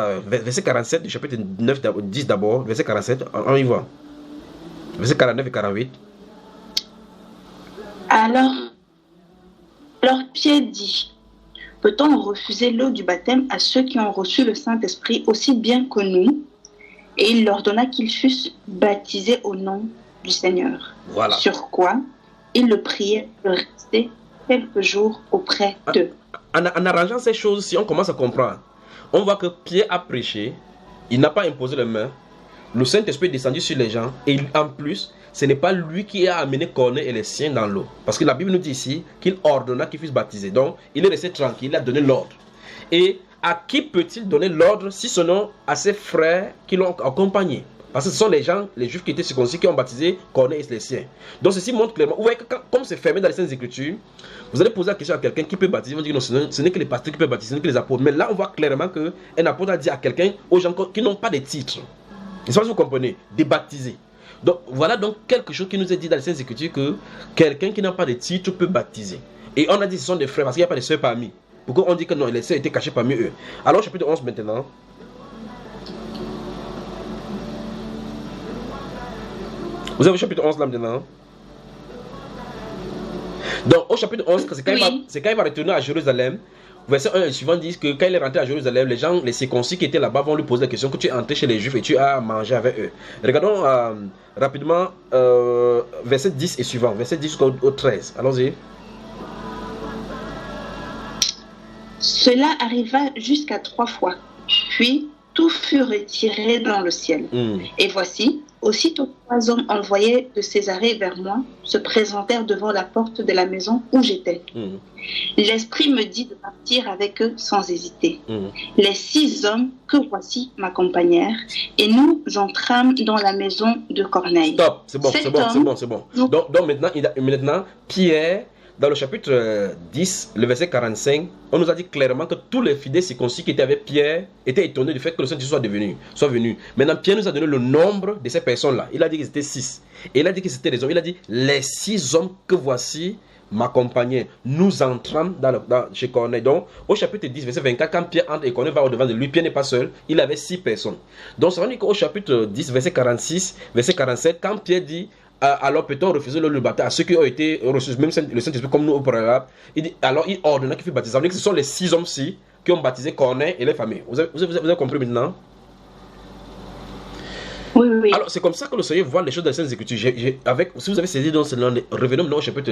47 du chapitre 10 d'abord, verset 47, on y voit. Verset 49 et 48. Alors Pierre dit, peut-on refuser l'eau du baptême à ceux qui ont reçu le Saint-Esprit aussi bien que nous? Et il leur donna qu'ils fussent baptisés au nom du Seigneur. Voilà. Sur quoi il le priait de rester quelques jours auprès d'eux. En arrangeant ces choses, si on commence à comprendre, on voit que Pierre a prêché, il n'a pas imposé les mains, le Saint-Esprit est descendu sur les gens, et en plus, ce n'est pas lui qui a amené Corneille et les siens dans l'eau. Parce que la Bible nous dit ici qu'il ordonna qu'ils fussent baptisés. Donc, il est resté tranquille, il a donné l'ordre. Et à qui peut-il donner l'ordre si ce n'est à ses frères qui l'ont accompagné? Parce que ce sont les gens, les juifs qui étaient circoncis, qui ont baptisé Corneille et les siens. Donc ceci montre clairement, vous voyez que comme c'est fermé dans les Saintes Écritures, vous allez poser la question à quelqu'un qui peut baptiser, ils vont dire non, ce n'est que les pasteurs qui peuvent baptiser, ce n'est que les apôtres. Mais là on voit clairement qu'un apôtre a dit à quelqu'un, aux gens qui n'ont pas de titre, je ne sais pas si vous comprenez, de baptiser. Donc voilà donc quelque chose qui nous est dit dans les Saintes Écritures, que quelqu'un qui n'a pas de titre peut baptiser. Et on a dit que ce sont des frères, parce qu'il n'y a pas de sœurs parmi. Pourquoi on dit que non, les sœurs étaient cachées parmi eux? Alors chapitre 11 maintenant. Vous avez le chapitre 11 là maintenant. Donc au chapitre 11, c'est quand, quand il va retourner à Jérusalem. Verset 1 et suivant disent que quand il est rentré à Jérusalem, les gens, les circoncis qui étaient là-bas vont lui poser la question que tu es entré chez les Juifs et tu as mangé avec eux. Regardons rapidement verset 10 et suivant, verset 10 jusqu'au 13. Allons-y. Cela arriva jusqu'à 3 fois. Puis tout fut retiré dans le ciel. Et voici, aussitôt 3 hommes envoyés de Césarée vers moi se présentèrent devant la porte de la maison où j'étais. L'Esprit me dit de partir avec eux sans hésiter. Les 6 hommes que voici m'accompagnèrent et nous entrâmes dans la maison de Corneille. Stop, c'est bon. Donc maintenant, Pierre, dans le chapitre 10, le verset 45, on nous a dit clairement que tous les fidèles circoncis qui étaient avec Pierre étaient étonnés du fait que le Saint-Esprit soit venu. Maintenant, Pierre nous a donné le nombre de ces personnes-là. Il a dit qu'ils étaient 6. Et il a dit que c'était des hommes. Il a dit, les 6 hommes que voici m'accompagnaient. Nous entrâmes chez Corneille. Donc, au chapitre 10, verset 24, quand Pierre entre et Corneille va au-devant de lui, Pierre n'est pas seul. Il avait 6 personnes. Donc, ça veut dire qu'au chapitre 10, verset 46, verset 47, quand Pierre dit, alors peut-on refuser le baptême à ceux qui ont été reçus, même le Saint-Esprit comme nous au préalable. Alors il ordonna qu'ils fussent baptisés. Ça veut dire que ce sont les 6 hommes-ci qui ont baptisé Corneille et les familles. Vous avez compris maintenant? Oui. Alors c'est comme ça que le Seigneur voit les choses dans les Saintes Écritures. Si vous avez saisi, revenons maintenant au chapitre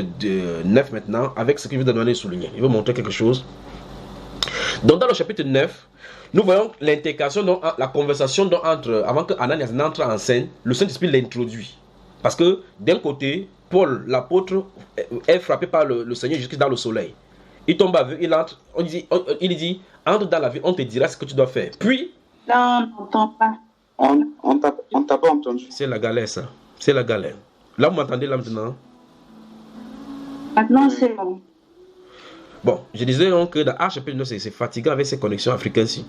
9 maintenant, avec ce qu'il veut donner souligner. Il veut montrer quelque chose. Donc dans le chapitre 9, nous voyons l'intégration, la conversation avant que Ananias n'entre en scène, le Saint-Esprit l'introduit. Parce que d'un côté, Paul, l'apôtre, est frappé par le Seigneur jusqu'à dans le soleil. Il tombe à vue, il entre, il dit, entre dans la vie, on te dira ce que tu dois faire. Puis... Non, on n'entend pas. On t'a pas entendu. C'est la galère ça, c'est la galère. Là vous m'entendez là maintenant? Maintenant c'est bon. Bon, je disais donc que dans Actes chapitre 9, c'est fatigant avec ces connexions africaines-ci.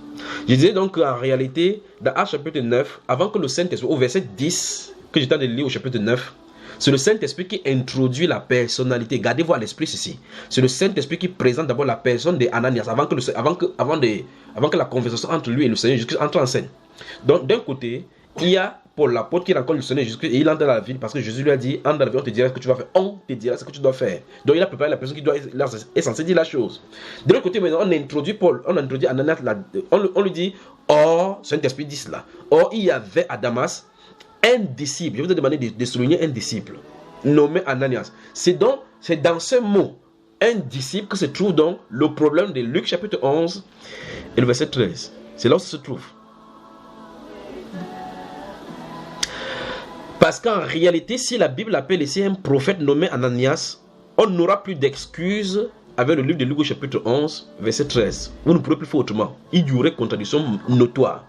Je disais donc qu'en réalité, dans Actes chapitre 9, avant que le Saint-Esprit, au verset 10, que j'étais de lire au chapitre 9, c'est le Saint-Esprit qui introduit la personnalité. Gardez-vous à l'esprit ceci. C'est le Saint-Esprit qui présente d'abord la personne d'Ananias avant que la conversation entre lui et le Seigneur Jésus entre en scène. Donc d'un côté, il y a Paul l'apôtre qui rencontre le Seigneur Jésus et il entre dans la ville parce que Jésus lui a dit, entre dans la ville, on te dira ce que tu vas faire. On te dira ce que tu dois faire. Donc il a préparé la personne qui est censée dire la chose. De l'autre côté, maintenant, on introduit Paul, on introduit Ananias, on lui dit, or, Saint-Esprit dit cela. Or, il y avait à Damas un disciple, je vous ai demandé de souligner un disciple, nommé Ananias. C'est dans ce mot, un disciple, que se trouve donc le problème de Luc chapitre 11 et le verset 13. C'est là où ça se trouve. Parce qu'en réalité, si la Bible appelle ici un prophète nommé Ananias, on n'aura plus d'excuses avec le livre de Luc au chapitre 11, verset 13. Vous ne pourrez plus faire autrement. Il y aurait contradiction notoire.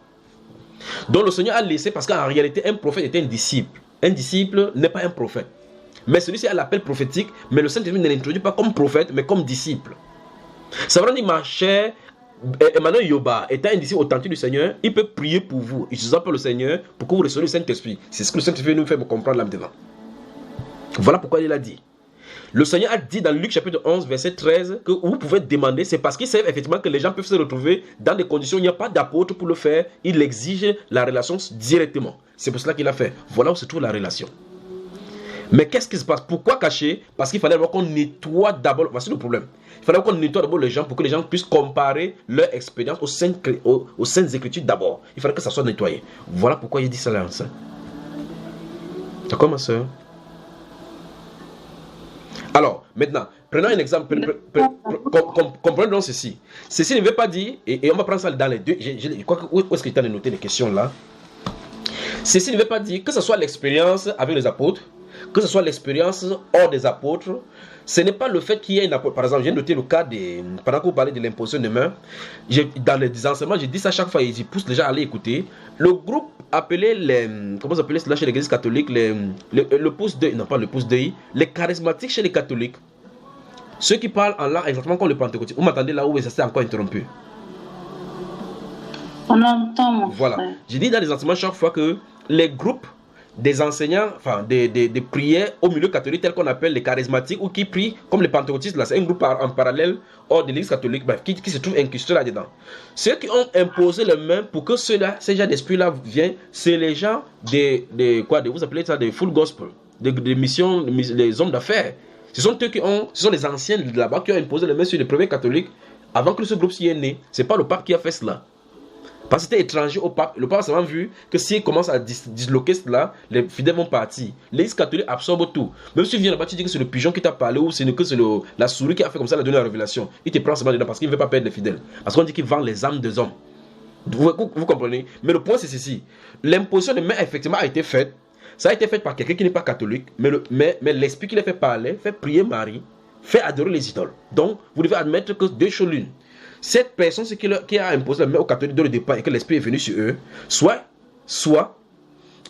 Donc le Seigneur a laissé, parce qu'en réalité un prophète était un disciple. Un disciple n'est pas un prophète. Mais celui-ci a l'appel prophétique, mais le Saint-Esprit ne l'introduit pas comme prophète, mais comme disciple. Ça veut dire, ma chère, Emmanuel Yoba, étant un disciple authentique du Seigneur, il peut prier pour vous, utilisant par le Seigneur, pour que vous receviez le Saint-Esprit. C'est ce que le Saint-Esprit nous fait comprendre là maintenant. Voilà pourquoi il a dit. Le Seigneur a dit dans Luc chapitre 11, verset 13, que vous pouvez demander, c'est parce qu'il sait effectivement que les gens peuvent se retrouver dans des conditions où il n'y a pas d'apôtre pour le faire, il exige la relation directement. C'est pour cela qu'il a fait. Voilà où se trouve la relation. Mais qu'est-ce qui se passe? Pourquoi cacher? Parce qu'il fallait qu'on nettoie d'abord, voici le problème. Il fallait qu'on nettoie d'abord les gens pour que les gens puissent comparer leur expérience aux saintes écritures d'abord. Il fallait que ça soit nettoyé. Voilà pourquoi il dit ça là. D'accord ma soeur? Alors, maintenant, prenons un exemple. Comprenons donc ceci. Ceci ne veut pas dire, et on va prendre ça dans les deux. Je crois que où est-ce que tu as noté les questions là? Ceci ne veut pas dire que ce soit l'expérience avec les apôtres, que ce soit l'expérience hors des apôtres. Ce n'est pas le fait qu'il y ait un apôtre. Par exemple, j'ai noté le cas pendant que vous parlez de l'imposition de main, dans les enseignements, j'ai dit ça chaque fois, ils poussent les gens à aller écouter. Le groupe appelé comment s'appelait cela chez l'église catholique, le pouce d'œil, non pas le pouce d'œil, les charismatiques chez les catholiques, ceux qui parlent en langue exactement comme le pentecôtiste. Vous m'entendez là où ça s'est encore interrompu? On entend, mon Voilà. frère. J'ai dit dans les enseignements chaque fois que les groupes des enseignants, enfin des prières au milieu catholique tels qu'on appelle les charismatiques ou qui prient comme les pentecôtistes, là c'est un groupe en parallèle hors de l'église catholique, bref, qui se trouve incrusté là-dedans. Ceux qui ont imposé les mains pour que ces gens d'esprit-là viennent, c'est les gens vous appelez ça des full gospel, des missions, les hommes d'affaires. Ce sont les anciens de là-bas qui ont imposé les mains sur les premiers catholiques avant que ce groupe s'y est né. C'est pas le pape qui a fait cela. Parce que c'était étranger au pape. Le pape a seulement vu que s'il commence à disloquer cela, les fidèles vont partir. L'église catholique absorbe tout. Même si tu viens là-bas, tu dis que c'est le pigeon qui t'a parlé ou c'est la souris qui a fait comme ça, la donné la révélation. Il te prend seulement dedans parce qu'il ne veut pas perdre les fidèles. Parce qu'on dit qu'il vend les âmes des hommes. Vous comprenez? Mais le point c'est ceci. L'imposition de main effectivement a été faite. Ça a été fait par quelqu'un qui n'est pas catholique. Mais l'esprit qui les fait parler, fait prier Marie, fait adorer les idoles. Donc, vous devez admettre que deux choses l'une. Cette personne, c'est qui a imposé la main aux catholiques dès le départ et que l'esprit est venu sur eux, soit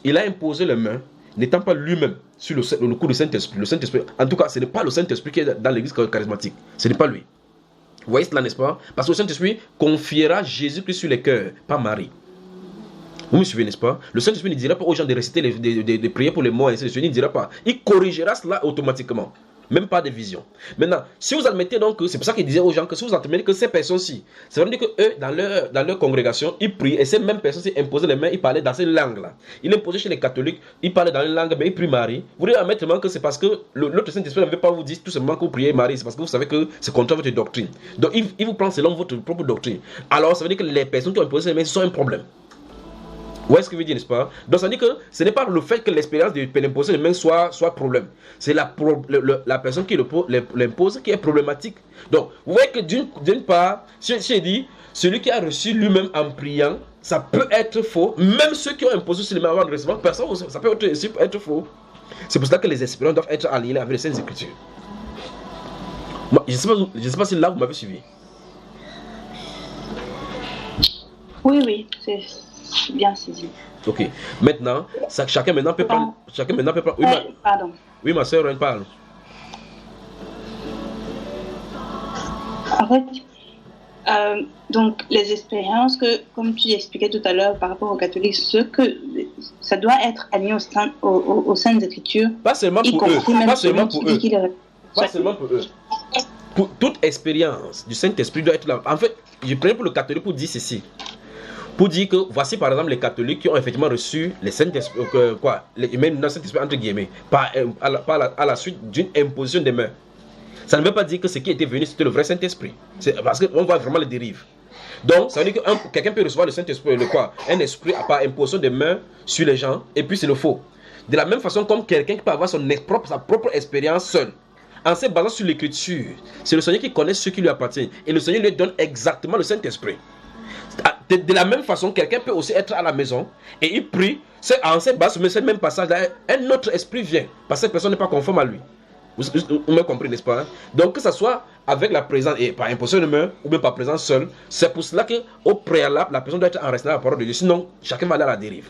il a imposé la main, n'étant pas lui-même sur le coup du Saint-Esprit. Le Saint-Esprit, en tout cas, ce n'est pas le Saint-Esprit qui est dans l'église charismatique. Ce n'est pas lui. Vous voyez cela, n'est-ce pas? Parce que le Saint-Esprit confiera Jésus-Christ sur les cœurs, pas Marie. Vous me suivez, n'est-ce pas? Le Saint-Esprit ne dira pas aux gens de réciter, de prier pour les morts, et ainsi de suite. Il ne dira pas. Il corrigera cela automatiquement. Même pas de vision. Maintenant, si vous admettez donc que, c'est pour ça qu'il disait aux gens que si vous admettez que ces personnes-ci, ça veut dire que eux, dans leur congrégation, ils prient, et ces mêmes personnes-ci imposaient les mains, ils parlaient dans ces langues-là. Ils imposaient chez les catholiques, ils parlaient dans une langue, mais ils prient Marie. Vous devez admettre que c'est parce que l'autre Saint-Esprit ne veut pas vous dire tout simplement que vous priez Marie, c'est parce que vous savez que c'est contre votre doctrine. Donc, il vous prend selon votre propre doctrine. Alors, ça veut dire que les personnes qui ont imposé les mains sont un problème. Où est-ce que vous dites, n'est-ce pas? Donc ça veut dire que ce n'est pas le fait que l'expérience de l'imposer les mains soit problème. C'est la personne qui l'impose qui est problématique. Donc, vous voyez que d'une part, j'ai dit, celui qui a reçu lui-même en priant, ça peut être faux. Même ceux qui ont imposé sur les mains avant de recevoir, personne, ça peut être faux. C'est pour ça que les expériences doivent être alignées avec les Saintes Écritures. Moi, je ne sais pas si là vous m'avez suivi. Oui, c'est bien saisi. Ok. Maintenant, chacun maintenant peut prendre. Oui, pardon. Oui, ma soeur, elle parle. En fait, donc les expériences que, comme tu expliquais tout à l'heure par rapport aux catholiques, ça doit être aligné aux Saintes Écritures. Pas seulement pour eux. Pas seulement pour eux. Pas seulement pour eux. Pour toute expérience du Saint-Esprit doit être là. En fait, je prends pour le catholique pour dire ceci. Pour dire que voici par exemple les catholiques qui ont effectivement reçu les Saint-Esprit, même dans Saint-Esprit entre guillemets, à la suite d'une imposition des mains. Ça ne veut pas dire que ce qui était venu c'était le vrai Saint-Esprit. Parce qu'on voit vraiment les dérives. Donc ça veut dire que quelqu'un peut recevoir le Saint-Esprit, un esprit par imposition des mains sur les gens, et puis c'est le faux. De la même façon comme quelqu'un qui peut avoir sa propre expérience seul. En se basant sur l'écriture, c'est le Seigneur qui connaît ce qui lui appartient. Et le Seigneur lui donne exactement le Saint-Esprit. De la même façon, quelqu'un peut aussi être à la maison et il prie. En se basant sur ce même passage-là, un autre esprit vient. Parce que cette personne n'est pas conforme à lui. Vous me comprenez, n'est-ce pas? Donc que ce soit avec la présence et par imposition de main ou même par présence seule, c'est pour cela qu'au préalable, la personne doit être en restant à la parole de Dieu. Sinon, chacun va aller à la dérive.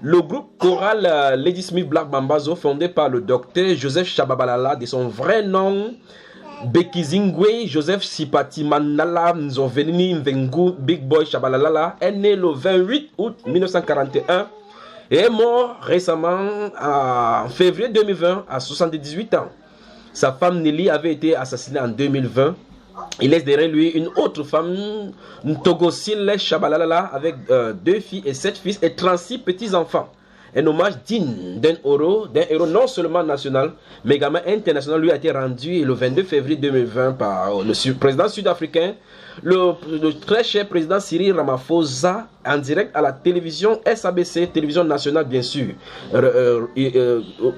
Le groupe choral Ladysmith Black Mambazo, fondé par le docteur Joseph Shabalala, de son vrai nom Bekizingwe Joseph Sipati Manala Nzoveni Mvengu Big Boy Shabalala, est né le 28 août 1941 et est mort récemment en février 2020 à 78 ans. Sa femme Nelly avait été assassinée en 2020. Il laisse derrière lui une autre femme, Ntogosile Shabalala, avec 2 filles et 7 fils et 36 petits-enfants. Un hommage digne d'un héros non seulement national, mais également international, lui a été rendu le 22 février 2020 par le président sud-africain, le très cher président Cyril Ramaphosa, en direct à la télévision SABC, télévision nationale bien sûr.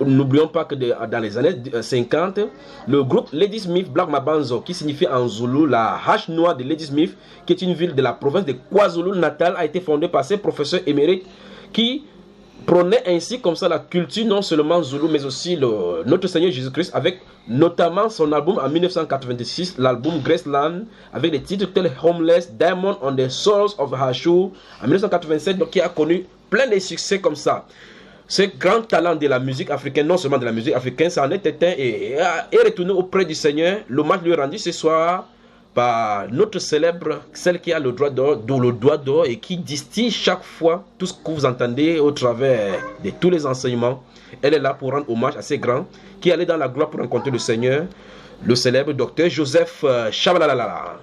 N'oublions pas que dans les années 50, le groupe Ladysmith Black Mambazo, qui signifie en Zoulou la hache noire de Ladysmith, qui est une ville de la province de KwaZulu-Natal, a été fondée par ses professeurs émérites qui prônait ainsi comme ça la culture non seulement Zoulou mais aussi notre Seigneur Jésus-Christ, avec notamment son album en 1986, l'album Graceland, avec des titres tels Homeless, Diamond on the Souls of Hashu en 1987, donc qui a connu plein de succès comme ça. Ce grand talent de la musique africaine, non seulement de la musique africaine, ça en est éteint et est retourné auprès du Seigneur. L'hommage lui est rendu ce soir par notre célèbre, celle qui a le doigt d'or et qui distille chaque fois tout ce que vous entendez au travers de tous les enseignements. Elle est là pour rendre hommage à ces grands qui allaient dans la gloire pour rencontrer le Seigneur, le célèbre docteur Joseph Shabalala.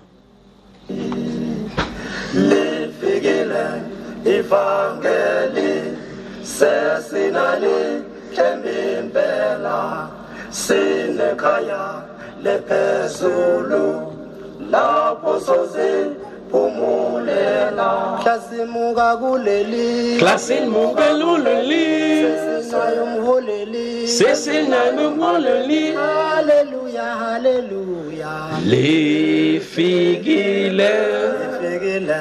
La posoze pumulela Klasimuga guleli Klasimuga luleli Sesina yumholeli Hallelujah hallelujah Les figile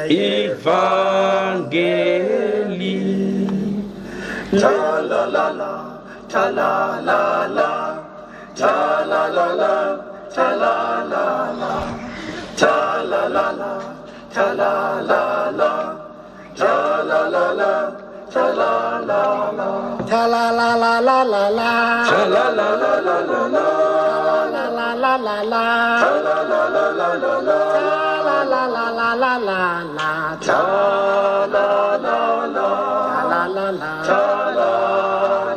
Evangeli Ta la la la Ta la la la Ta la la la Ta la la la Ta la la la, ta la la la, ta la la la, ta la la la, ta la la la la la la, ta la la la la la la, la la la la, ta la la la la la la, ta la la la la la la, ta la la la, ta la la la, ta la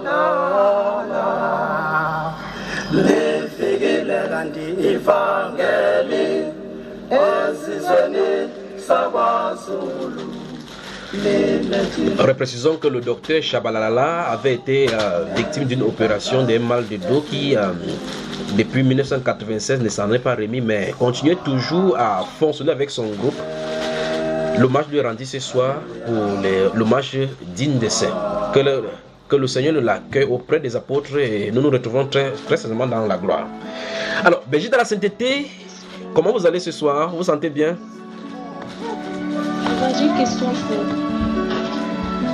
la la. Le figile ganti evangeli. Reprécisons que le docteur Shabalala avait été victime d'une opération d'un mal de dos qui, depuis 1996, ne s'en est pas remis, mais continuait toujours à fonctionner avec son groupe. L'hommage lui est rendu ce soir pour l'hommage digne de saint. Que le Seigneur l'accueille auprès des apôtres et nous nous retrouvons très, très certainement dans la gloire. Alors, Béji de la sainteté, comment vous allez ce soir? Vous vous sentez bien? J'ai une question.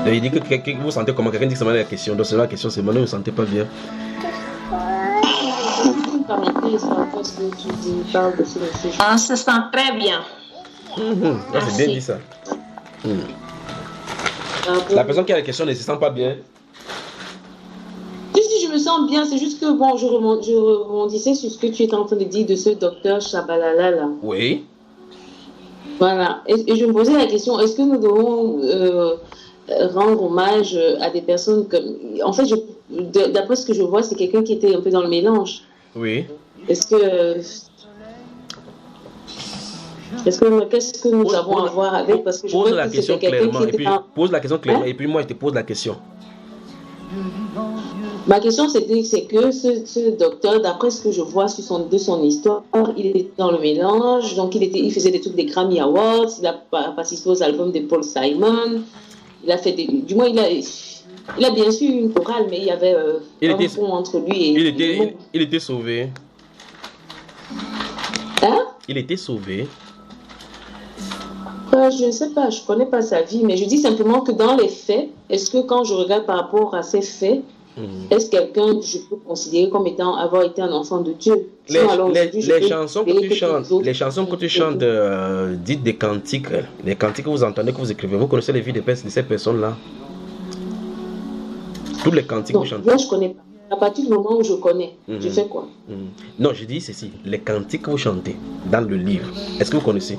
Il dit que vous vous sentez comment? Quelqu'un dit que c'est mal la question. Donc c'est la question, c'est maintenant vous ne vous sentez pas bien. On se sent très bien. C'est bien dit ça. La personne qui a la question ne se sent pas bien. Si je me sens bien, c'est juste que bon, je rebondissais sur ce que tu étais en train de dire de ce docteur Shabalala là. Oui. Voilà. Et je me posais la question, est-ce que nous devons rendre hommage à des personnes comme... En fait, d'après ce que je vois, c'est quelqu'un qui était un peu dans le mélange. Oui. Qu'est-ce que nous avons à voir avec? Parce que je pose vois la que question c'était quelqu'un clairement. qui était Pose la question clairement. Et puis moi, je te pose la question. Ma question, c'est que ce docteur, d'après ce que je vois de son histoire, il était dans le mélange, donc il faisait des trucs des Grammy Awards, il a participé aux albums de Paul Simon, il a fait du moins il a bien sûr une chorale, mais il y avait un pont entre lui et il était sauvé. Hein? Il était sauvé. Je ne sais pas, je ne connais pas sa vie, mais je dis simplement que dans les faits, est-ce que quand je regarde par rapport à ces faits, est-ce quelqu'un que je peux considérer comme avoir été un enfant de Dieu? Les chansons que tu chantes, dites des cantiques, les cantiques que vous entendez, que vous écrivez, vous connaissez les vies de ces personnes-là? Tous les cantiques Non, que vous chantez. moi, je connais pas. À partir du moment où je connais, je fais quoi? Non, je dis ceci. Les cantiques que vous chantez dans le livre, est-ce que vous connaissez?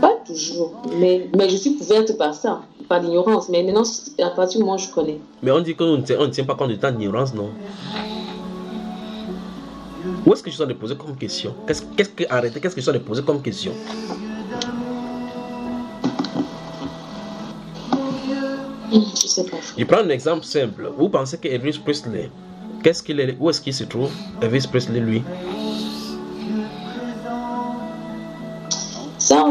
Pas toujours. Mais je suis couverte par ça, par l'ignorance. Mais maintenant, à partir du moment où je connais. Mais on dit qu'on ne tient pas compte du temps d'ignorance, non? Où est-ce que je suis en train de poser comme question? Qu'est-ce que je suis en train de poser comme question? Je sais pas. Je prends un exemple simple. Vous pensez que Elvis Presley, où est-ce qu'il se trouve? Elvis Presley, lui. Ça,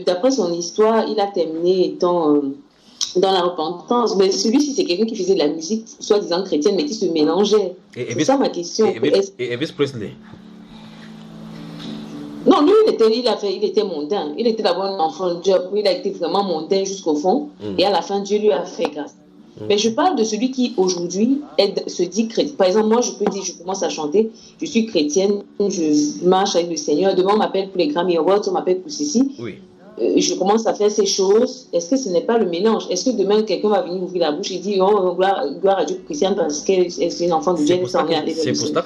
d'après son histoire, il a terminé étant dans la repentance. Mais celui-ci, c'est quelqu'un qui faisait de la musique, soi-disant chrétienne, mais qui se mélangeait. C'est ça ma question. Et Elvis Presley? Non, lui, il était mondain. Il était d'abord un enfant de job. Il a été vraiment mondain jusqu'au fond. Et à la fin, Dieu lui a fait grâce. Mais je parle de celui qui, aujourd'hui, se dit chrétien. Par exemple, moi, je peux dire, je commence à chanter, je suis chrétienne, je marche avec le Seigneur. Demain, on m'appelle pour les Grammy Awards, on m'appelle pour ceci. Oui. Je commence à faire ces choses. Est-ce que ce n'est pas le mélange? Est-ce que demain, quelqu'un va venir ouvrir la bouche et dire, oh, gloire à Dieu chrétienne parce que c'est une enfant de Dieu? C'est pour ça que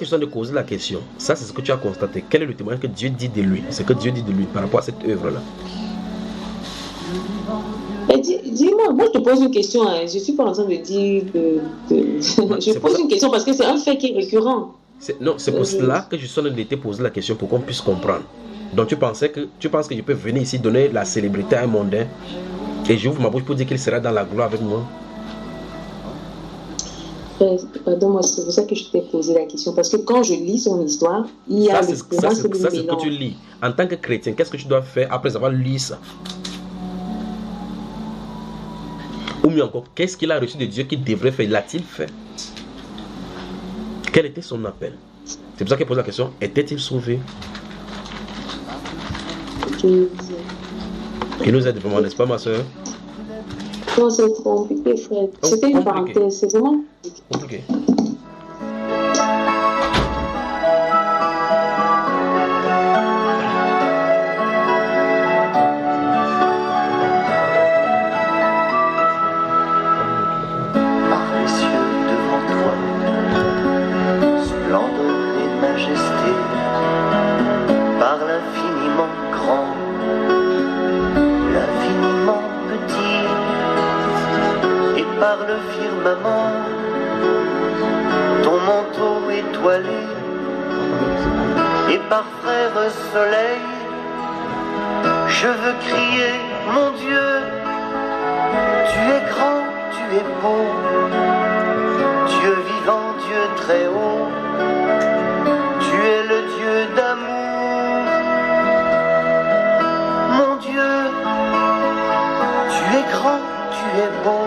je suis en train de poser la question. Ça, c'est ce que tu as constaté. Quel est le témoignage que Dieu dit de lui? C'est que Dieu dit de lui par rapport à cette œuvre-là. Dis-moi, moi je te pose une question. Je ne suis pas en train de dire que. Je pose une question parce que c'est un fait qui est récurrent. Non, c'est pour cela que je suis en train de te poser la question pour qu'on puisse comprendre. Donc tu penses que je peux venir ici donner la célébrité à un mondain et j'ouvre ma bouche pour dire qu'il sera dans la gloire avec moi? Pardon, moi c'est pour ça que je t'ai posé la question. Parce que quand je lis son histoire, il y a ça, c'est ce que tu lis. En tant que chrétien, qu'est-ce que tu dois faire après avoir lu ça? Ou mieux encore, qu'est-ce qu'il a reçu de Dieu qu'il devrait faire? L'a-t-il fait? Quel était son appel? C'est pour ça qu'il pose la question, était-il sauvé? Il nous aide vraiment, n'est-ce pas, ma soeur? Non, c'est compliqué, frère. C'était une parenthèse, c'est vraiment compliqué. Ton manteau étoilé et par frère soleil, je veux crier, mon Dieu, tu es grand, tu es beau, Dieu vivant, Dieu très haut, tu es le Dieu d'amour, mon Dieu, tu es grand, tu es beau.